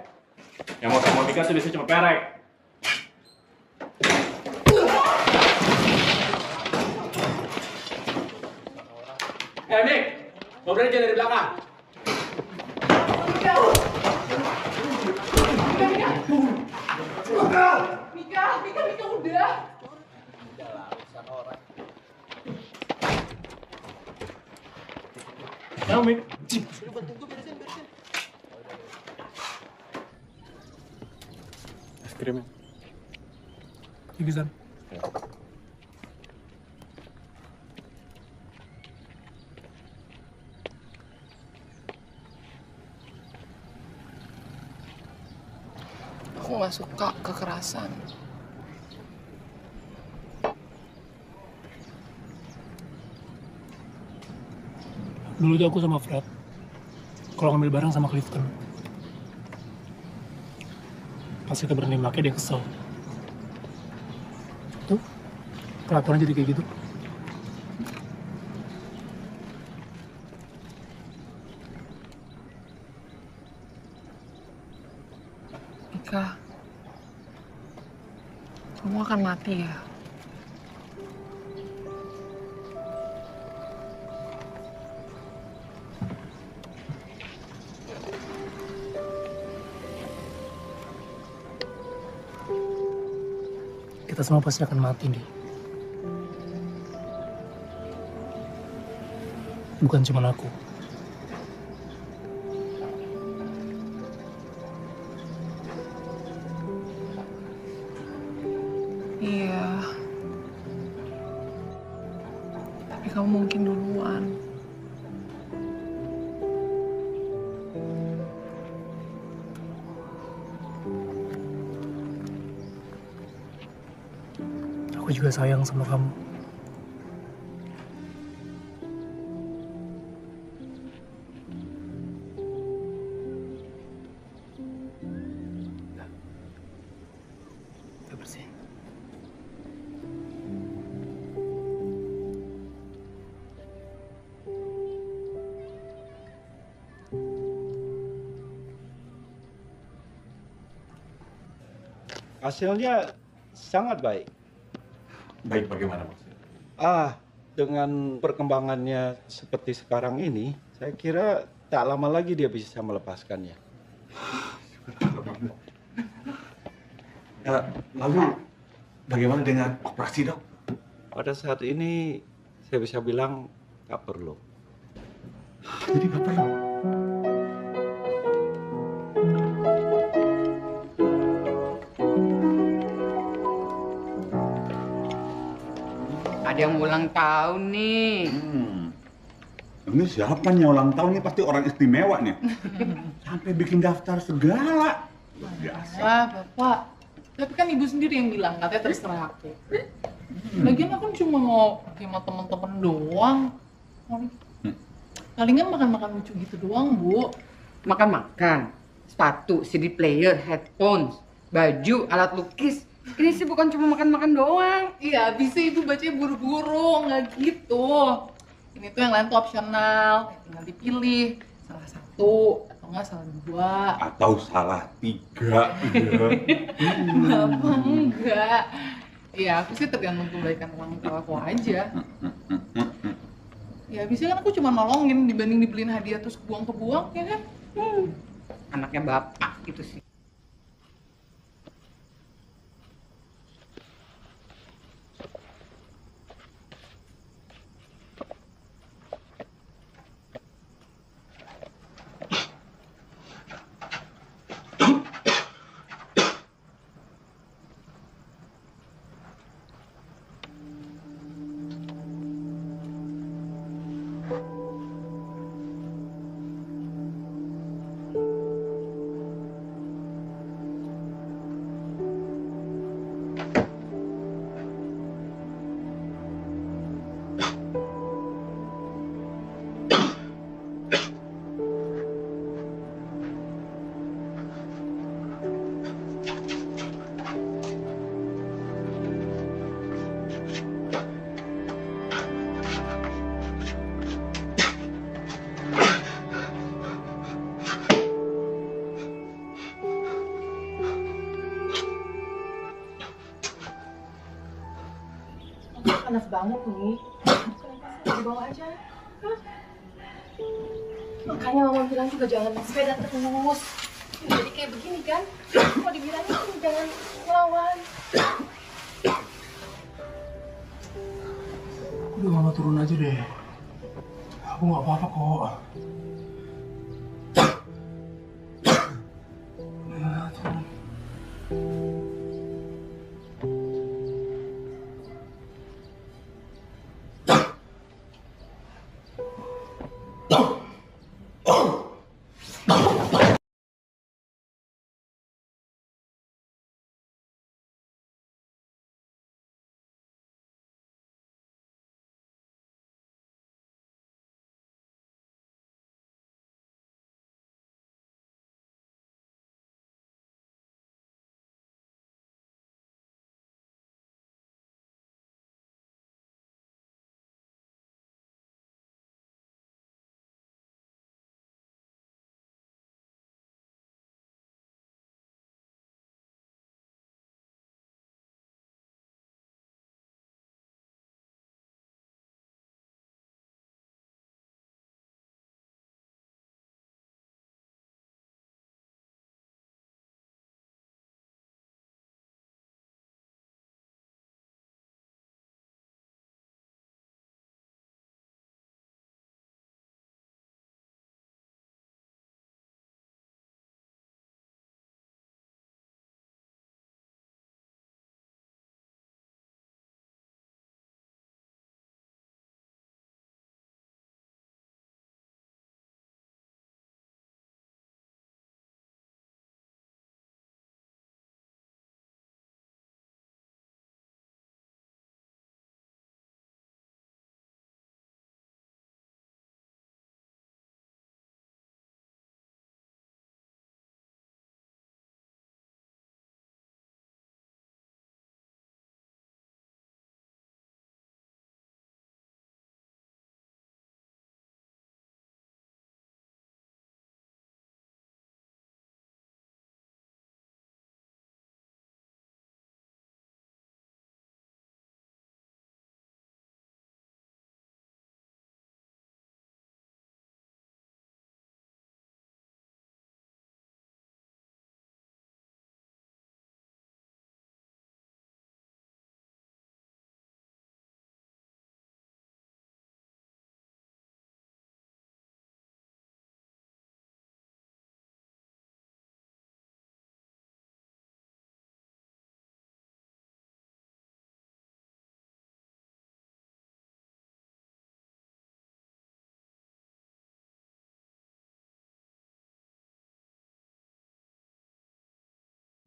yang mau sama Mika tuh biasanya cuma perek. Mik, ngobrolnya jangan dari belakang. Mika udah. Tahu, Mik? Es krimnya. Tigisan. Aku nggak suka kekerasan. Dulu tuh aku sama Fred, kalau ngambil barang sama Clifton. Pas kita berhenti pakai dia kesel. Tuh, kelakuannya jadi kayak gitu. Mika, kamu akan mati ya? Kita semua pasti akan mati, Di. Bukan cuma aku. Iya. Tapi kamu mungkin duluan. Aku juga sayang sama kamu. Kita bersih. Hasilnya sangat baik. Baik bagaimana maksudnya? Dengan perkembangannya seperti sekarang ini, saya kira tak lama lagi dia bisa melepaskannya. Lalu bagaimana dengan operasi, Dok? Pada saat ini saya bisa bilang tak perlu. Jadi nggak perlu. Ada yang ulang tahun nih. Ini siapa nih ulang tahun? Ini pasti orang istimewa nih. Sampai bikin daftar segala. Luar biasa. Wah, Bapak. Tapi kan Ibu sendiri yang bilang, katanya terserah aku. Lagian aku cuma mau pergi sama temen-temen doang. Palingan makan-makan lucu gitu doang, Bu. Makan-makan, sepatu, CD player, headphones, baju, alat lukis. Ini sih bukan cuma makan-makan doang. Iya, bisa Ibu bacanya buru-buru, nggak gitu. Ini tuh yang lain tuh opsional, tinggal dipilih salah satu atau nggak salah dua. Atau salah 3. Apa enggak? Ya aku sih tergantung kebaikan orang tua aku aja. Ya bisa kan aku cuma nolongin dibanding dibeliin hadiah terus kebuang-kebuang, ya kan? Anaknya bapak itu sih. Panas banget nih. Di bawah aja. Hah? Makanya mama bilang juga jangan naik sepeda terus. Jadi kayak begini kan? Mau dibilangin jangan ngelawan. Udah mama turun aja deh. Aku nggak apa-apa kok. Nah, turun.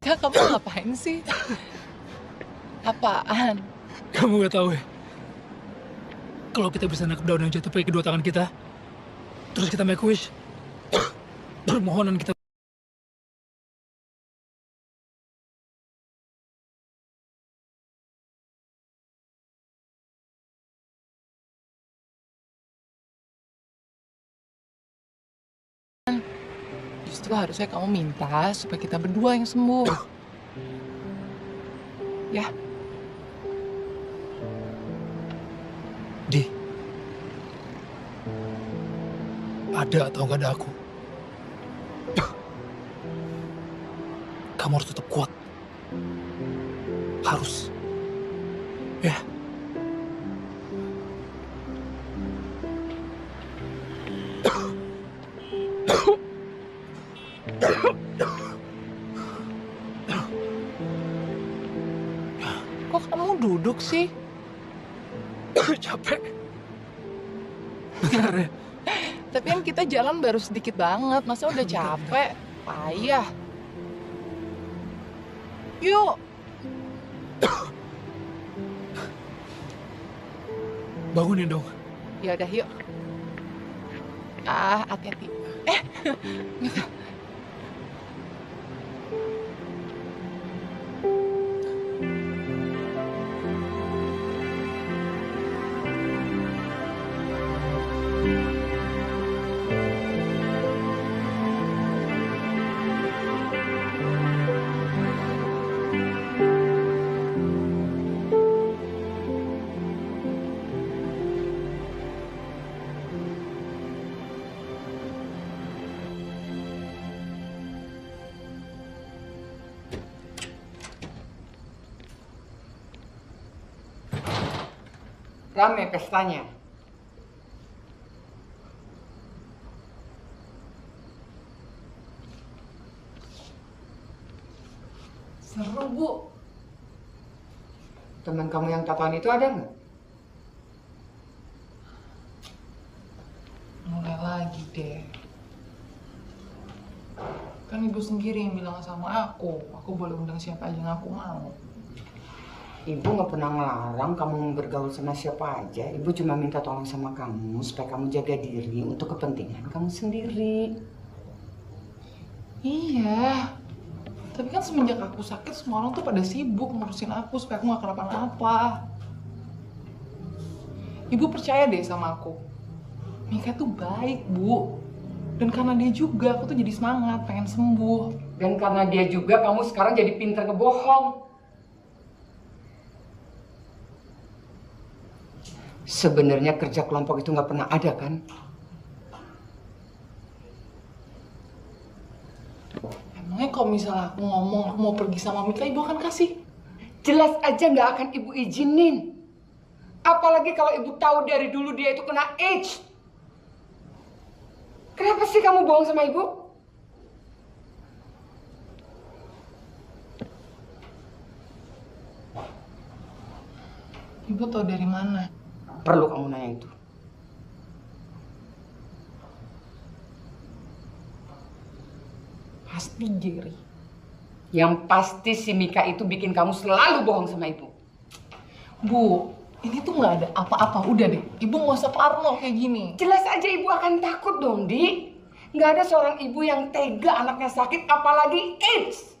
Kak, kamu ngapain sih? Apaan? Kamu gak tahu ya? Kalau kita bisa nangkep daun yang jatuh pakai kedua tangan kita, terus kita make wish, permohonan kita. Justru harusnya kamu minta supaya kita berdua yang sembuh. Ya. Di, ada atau nggak ada aku, kamu harus tetap kuat. Harus. Ya. Kok kamu duduk sih? Capek. Benar ya? Tapi kan kita jalan baru sedikit banget, masa udah capek? Payah. Yuk. Bangunin dong. Ya udah yuk. Hati-hati. Minta. Rame pestanya. Seru, Bu. Teman kamu yang tatoan itu ada nggak? Mulai lagi deh. Kan ibu sendiri yang bilang sama aku boleh undang siapa aja yang aku mau. Ibu nggak pernah ngelarang kamu bergaul sama siapa aja. Ibu cuma minta tolong sama kamu supaya kamu jaga diri untuk kepentingan kamu sendiri. Iya. Tapi kan semenjak aku sakit, semua orang tuh pada sibuk ngurusin aku supaya aku gak kenapa-napa. Ibu percaya deh sama aku. Mika tuh baik, Bu. Dan karena dia juga, aku tuh jadi semangat, pengen sembuh. Dan karena dia juga, kamu sekarang jadi pinter ngebohong. Sebenarnya kerja kelompok itu nggak pernah ada, kan? Emangnya kalau misalnya aku ngomong aku mau pergi sama Mika, ibu akan kasih? Jelas aja nggak akan ibu izinin. Apalagi kalau ibu tahu dari dulu dia itu kena AIDS. Kenapa sih kamu bohong sama ibu? Ibu tahu dari mana? Perlu kamu nanya itu. Pasti Gary. Yang pasti si Mika itu bikin kamu selalu bohong sama ibu. Bu, ini tuh nggak ada apa-apa. Udah deh, ibu nggak usah parno kayak gini. Jelas aja ibu akan takut dong, Di. Nggak ada seorang ibu yang tega anaknya sakit, apalagi AIDS.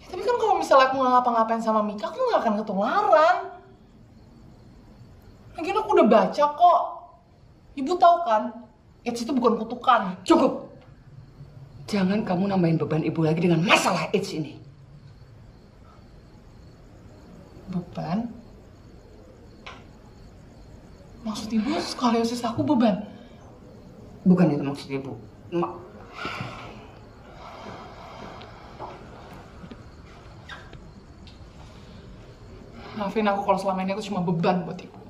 Ya, tapi kan kalau misalnya aku nggak ngapa-ngapain sama Mika, aku nggak akan ketularan. Lagian aku udah baca kok. Ibu tahu kan, AIDS itu bukan kutukan. Cukup. Jangan kamu nambahin beban ibu lagi dengan masalah AIDS ini. Beban? Maksud ibu skoliosis aku beban? Bukan itu maksud ibu. Maafin aku kalau selama ini aku cuma beban buat ibu.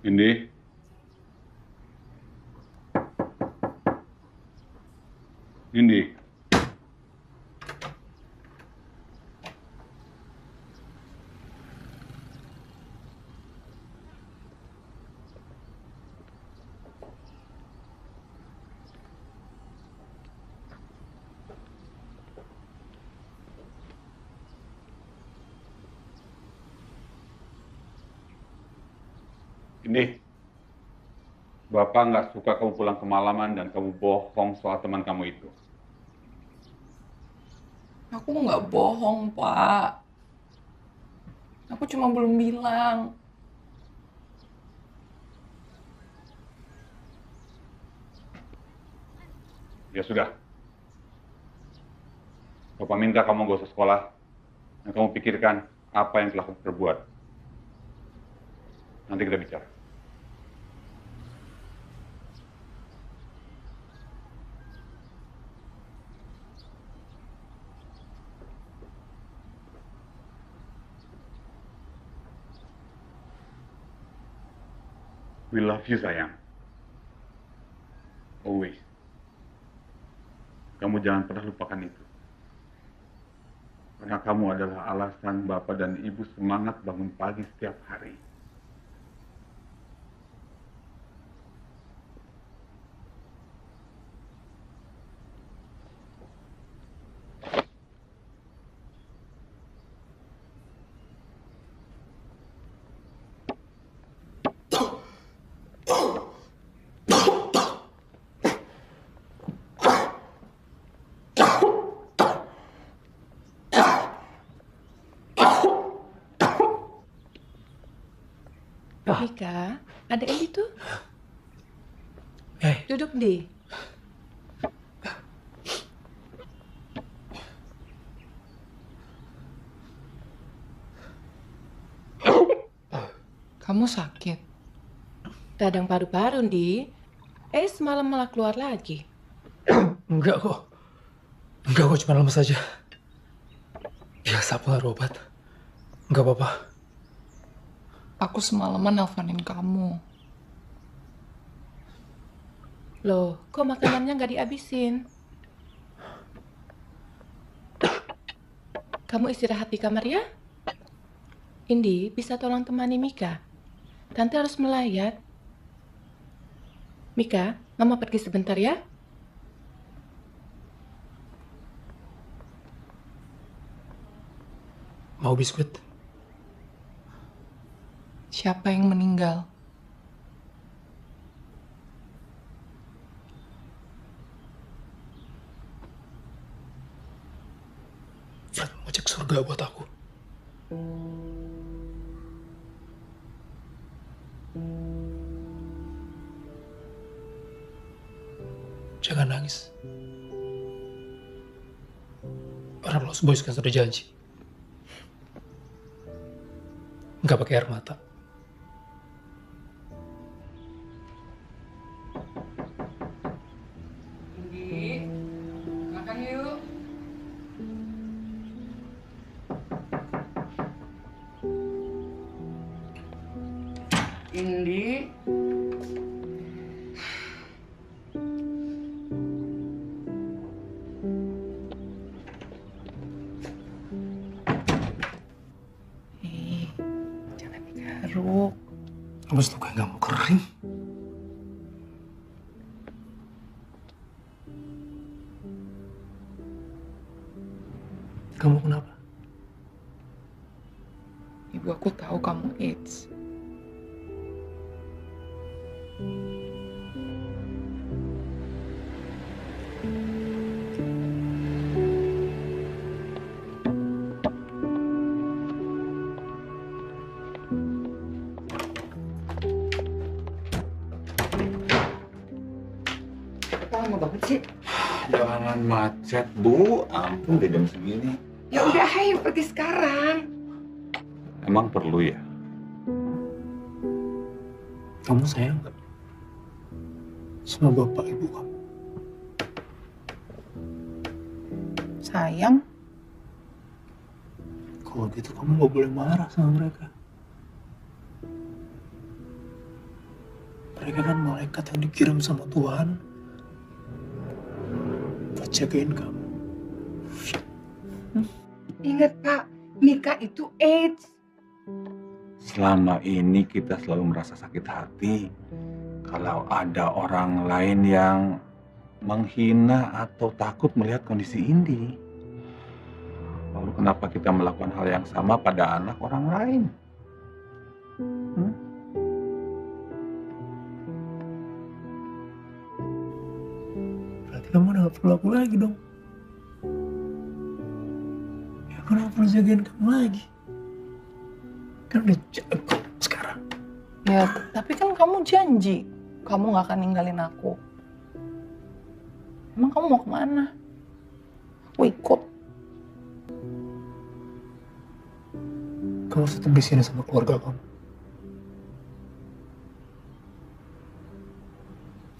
Indi. Indi. Ini, Bapak nggak suka kamu pulang kemalaman dan kamu bohong soal teman kamu itu. Aku nggak bohong, Pak. Aku cuma belum bilang. Ya sudah. Bapak minta kamu gak usah sekolah. Dan kamu pikirkan apa yang telah kamu perbuat. Nanti kita bicara. We love you, sayang. Always. Kamu jangan pernah lupakan itu. Karena kamu adalah alasan Bapak dan Ibu semangat bangun pagi setiap hari. Mika, ada Indi tuh. Hey. Duduk, Di. Kamu sakit? Radang paru-paru, Di. Semalam malah keluar lagi. Enggak kok. Enggak kok, cuma lemes aja. Biasa pengaruh obat. Enggak apa-apa. Aku semalaman nelfonin kamu. Loh, kok makanannya nggak dihabisin? Kamu istirahat di kamar ya? Indi, bisa tolong temani Mika? Tante harus melayat. Mika, Mama pergi sebentar ya. Mau biskuit? Siapa yang meninggal? Fred mau cek surga buat aku. Jangan nangis. Para Lost Boys kan sudah janji. Nggak pakai air mata. Makan yuk. Indi. Jangan digaruk. Kamu tuh kayak nggak mau kering. banget sih. Jangan macet, Bu. Ampun, udah jam segini. Ya udah, ayo pergi sekarang. Emang perlu ya? Kamu sayang nggak sama bapak ibu kamu? Sayang. Kalau gitu kamu nggak boleh marah sama mereka. Mereka kan malaikat yang dikirim sama Tuhan buat jagain kamu. Ingat Pak, nikah itu AIDS. Selama ini kita selalu merasa sakit hati kalau ada orang lain yang menghina atau takut melihat kondisi Indi. Lalu kenapa kita melakukan hal yang sama pada anak orang lain? Berarti kamu udah gak perlu aku lagi dong. Ya aku udah gak perlu jagain kamu lagi. Kan udah jago sekarang. Ya, tapi kan kamu janji kamu gak akan ninggalin aku. Emang kamu mau kemana? Aku ikut. Kamu harus tetap di sini sama keluarga kamu.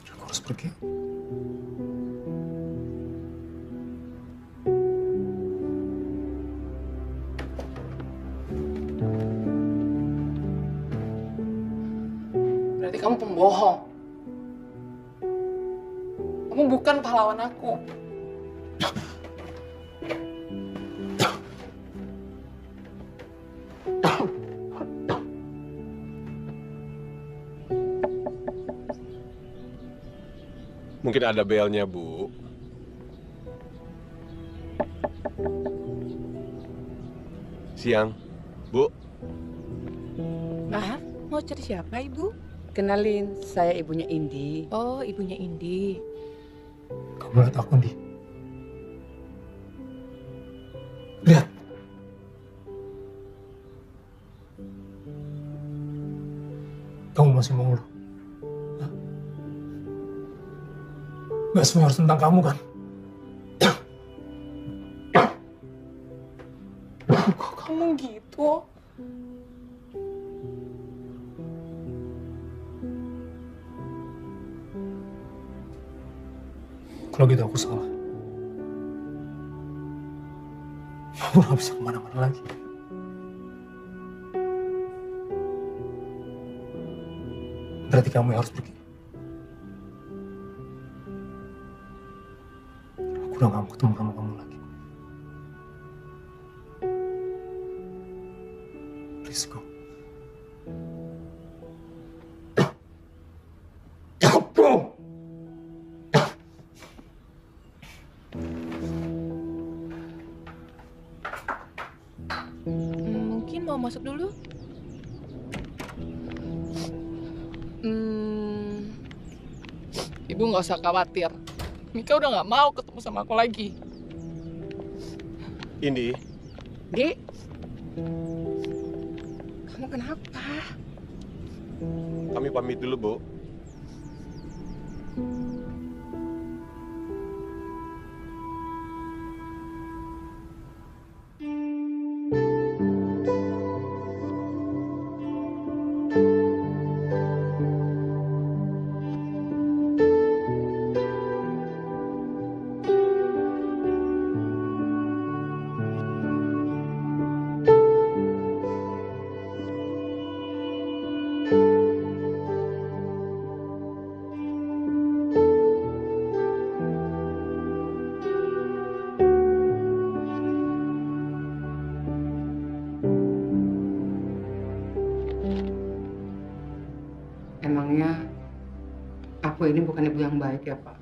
Aku harus pergi. Berarti kamu pembohong. Kamu bukan pahlawan aku. Mungkin ada belnya, Bu. Siang, Bu. Maaf, mau cari siapa, Ibu? Kenalin, saya ibunya Indi. Oh, ibunya Indi. Kamu lihat aku, Indi. Lihat. Kamu masih mau ngeluh? Hah? Gak semua harus tentang kamu kan? Kok kamu gitu? Kalau gitu aku salah. Aku gak bisa kemana-mana lagi. Berarti kamu yang harus pergi. Aku udah gak mau ketemu sama kamu lagi. Please go. Mungkin mau masuk dulu? Ibu nggak usah khawatir. Mika udah nggak mau ketemu sama aku lagi. Indi. Di, kamu kenapa? Kami pamit dulu, Bu. Emangnya aku ini bukan ibu yang baik ya, Pak?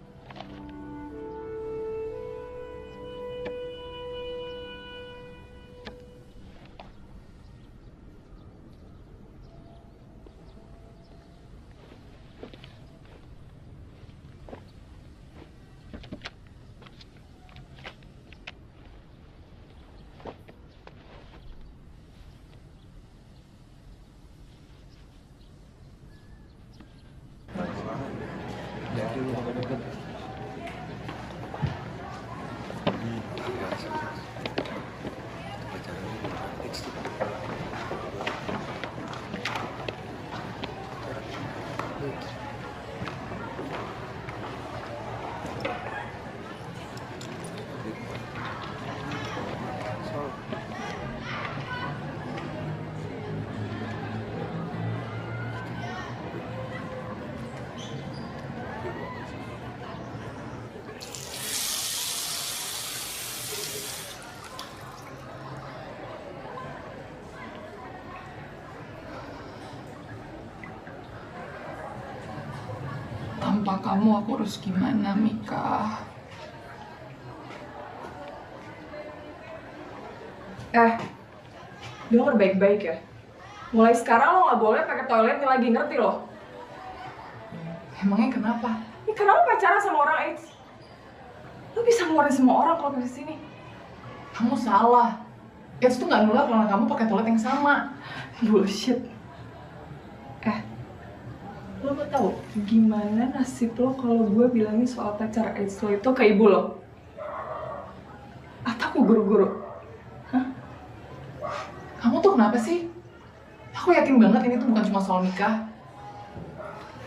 Tanpa kamu aku harus gimana, Mika? Denger baik-baik ya. Mulai sekarang lo nggak boleh pakai toilet lagi, ngerti lo? Emangnya kenapa? Ini karena lo pacaran sama orang AIDS. Lo bisa ngeluarin semua orang kalau di sini. Kamu salah. AIDS tuh nggak nular karena kamu pakai toilet yang sama. Bullshit. Lo mau tahu gimana nasib lo kalau gue bilangin soal pacar AIDS lo itu ke ibu lo? Atau ke guru-guru? Kamu tuh kenapa sih? Aku yakin banget ini tuh bukan cuma soal nikah.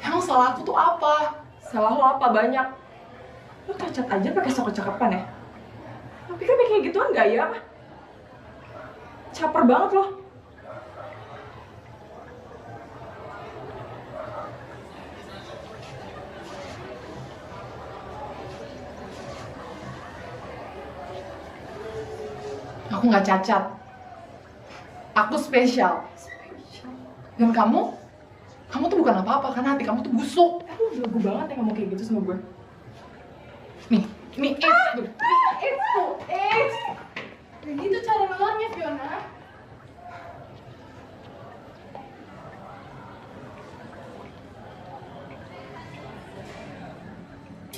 Emang salah aku tuh apa? Salah lo apa banyak? Lo cacat aja pakai sok kecakapan ya? Lo pikir kayak gituan gaya apa? Caper banget lo. Aku nggak cacat. Aku spesial. Dan kamu tuh bukan apa-apa karena hati kamu tuh busuk. Lo belagu banget ya ngomong kayak gitu sama gue. Nih, ini AIDS tuh. AIDS tuh, AIDS. Kayak gitu cara nularnya, Fiona.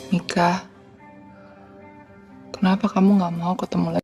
Mika, kenapa kamu nggak mau ketemu lagi?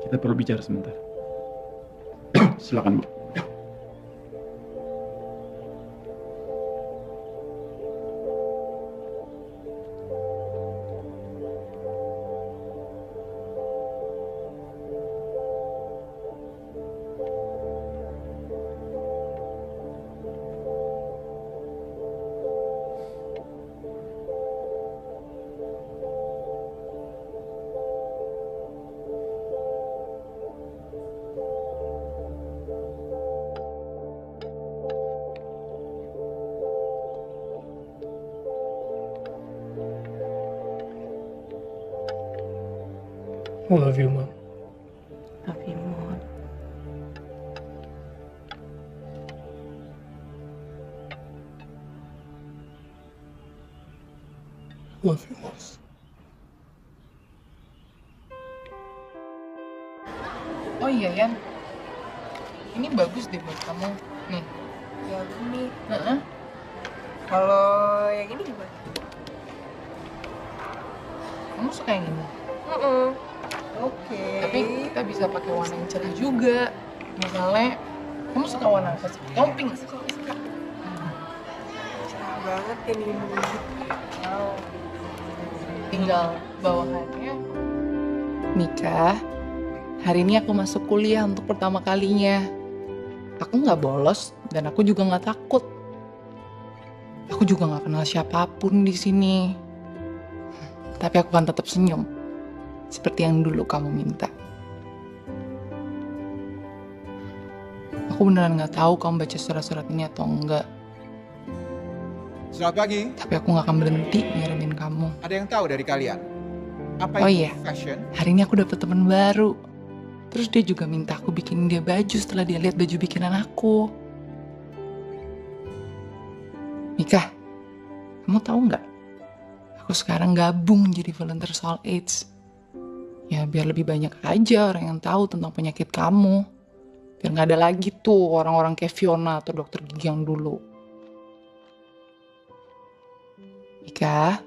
Kita perlu bicara sebentar. Silakan, Bu. I love you, Mom. Love you more. Love you, Mas. Oh iya, Yan. Ini bagus deh buat kamu. Nih. Ya ini. Heeh. Kalau yang ini gimana? Kamu suka yang ini? Oke. Tapi kita bisa pakai warna yang cerah juga. Misalnya, kamu suka warna apa sih? Kamu pink. Cerah banget ini. Wow. Tinggal bawahannya. Mika, hari ini aku masuk kuliah untuk pertama kalinya. Aku nggak bolos dan aku juga nggak takut. Aku juga nggak kenal siapapun di sini. Tapi aku kan tetap senyum. Seperti yang dulu kamu minta. Aku beneran nggak tahu kamu baca surat-surat ini atau enggak. Selamat pagi. Tapi aku nggak akan berhenti ngirimin kamu. Ada yang tahu dari kalian? Apa Oh itu iya, fashion? hari ini aku dapet teman baru. Terus dia juga minta aku bikinin dia baju setelah dia lihat baju bikinan aku. Mika, kamu tahu nggak? Aku sekarang gabung jadi volunteer soal AIDS. Ya biar lebih banyak aja orang yang tahu tentang penyakit kamu. Biar nggak ada lagi tuh orang-orang kayak Fiona atau dokter gigi yang dulu. Mika,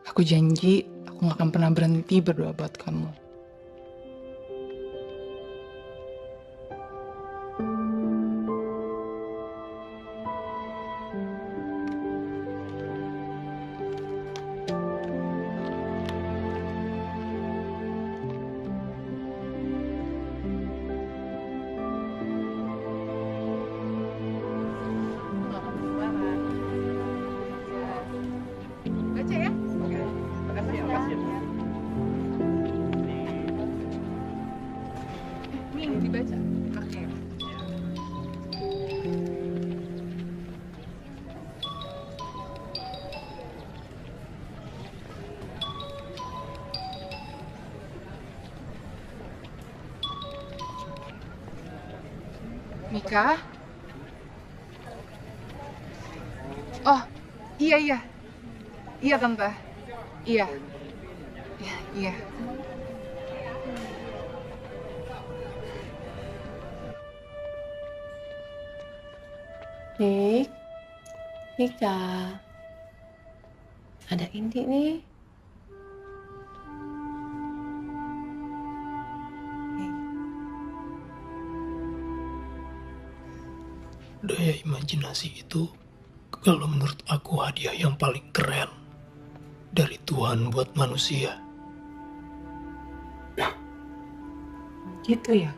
aku janji aku gak akan pernah berhenti berdoa buat kamu. Baca ya. Makasih ya. Nih dibaca. Oke. Mika? Oh, iya. Iya, Tante. Iya. Iya. Nik, Nika, ada Indi nih. Daya imajinasi itu, kalau menurut aku hadiah yang paling keren dari Tuhan buat manusia. Gitu ya?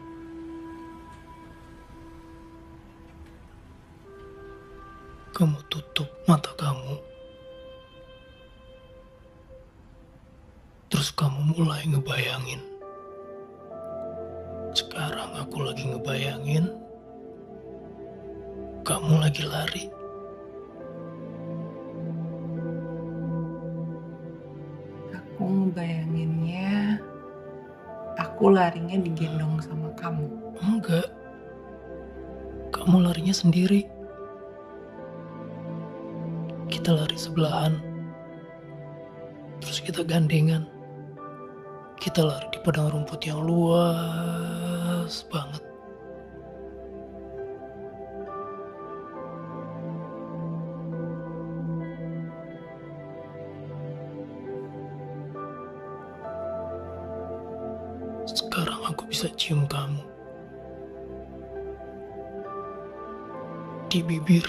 Kamu tutup mata kamu. Terus kamu mulai ngebayangin. Sekarang aku lagi ngebayangin. Kamu lagi lari. Aku ngebayanginnya aku larinya digendong sama kamu. Enggak. Kamu larinya sendiri. Kita lari sebelahan. Terus kita gandengan. Kita lari di padang rumput yang luas banget. Sekarang aku bisa cium kamu di bibir.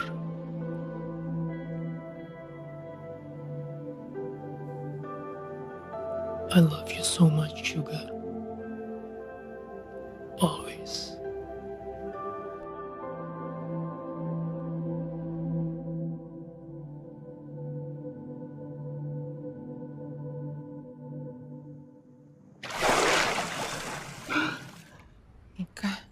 I love you so much, Sugar. Always. Mika.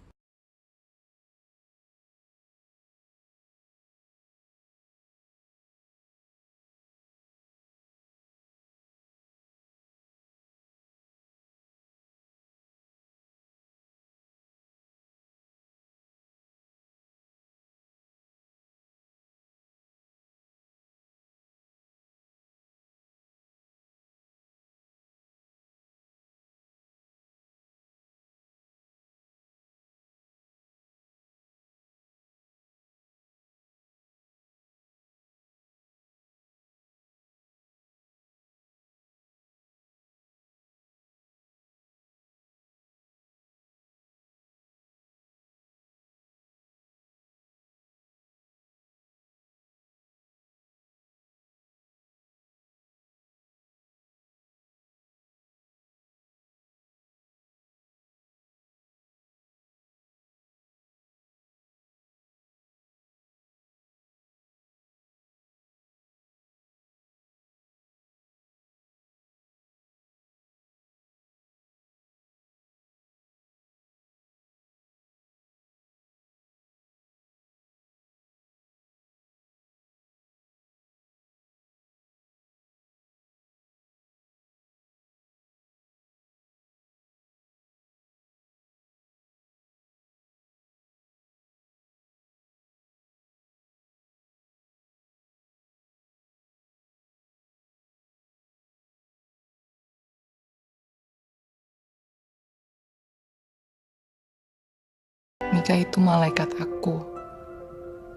Mika itu malaikat aku.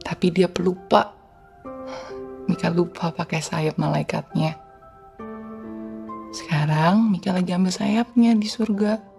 Tapi dia pelupa. Mika lupa pakai sayap malaikatnya. Sekarang Mika lagi ambil sayapnya di surga.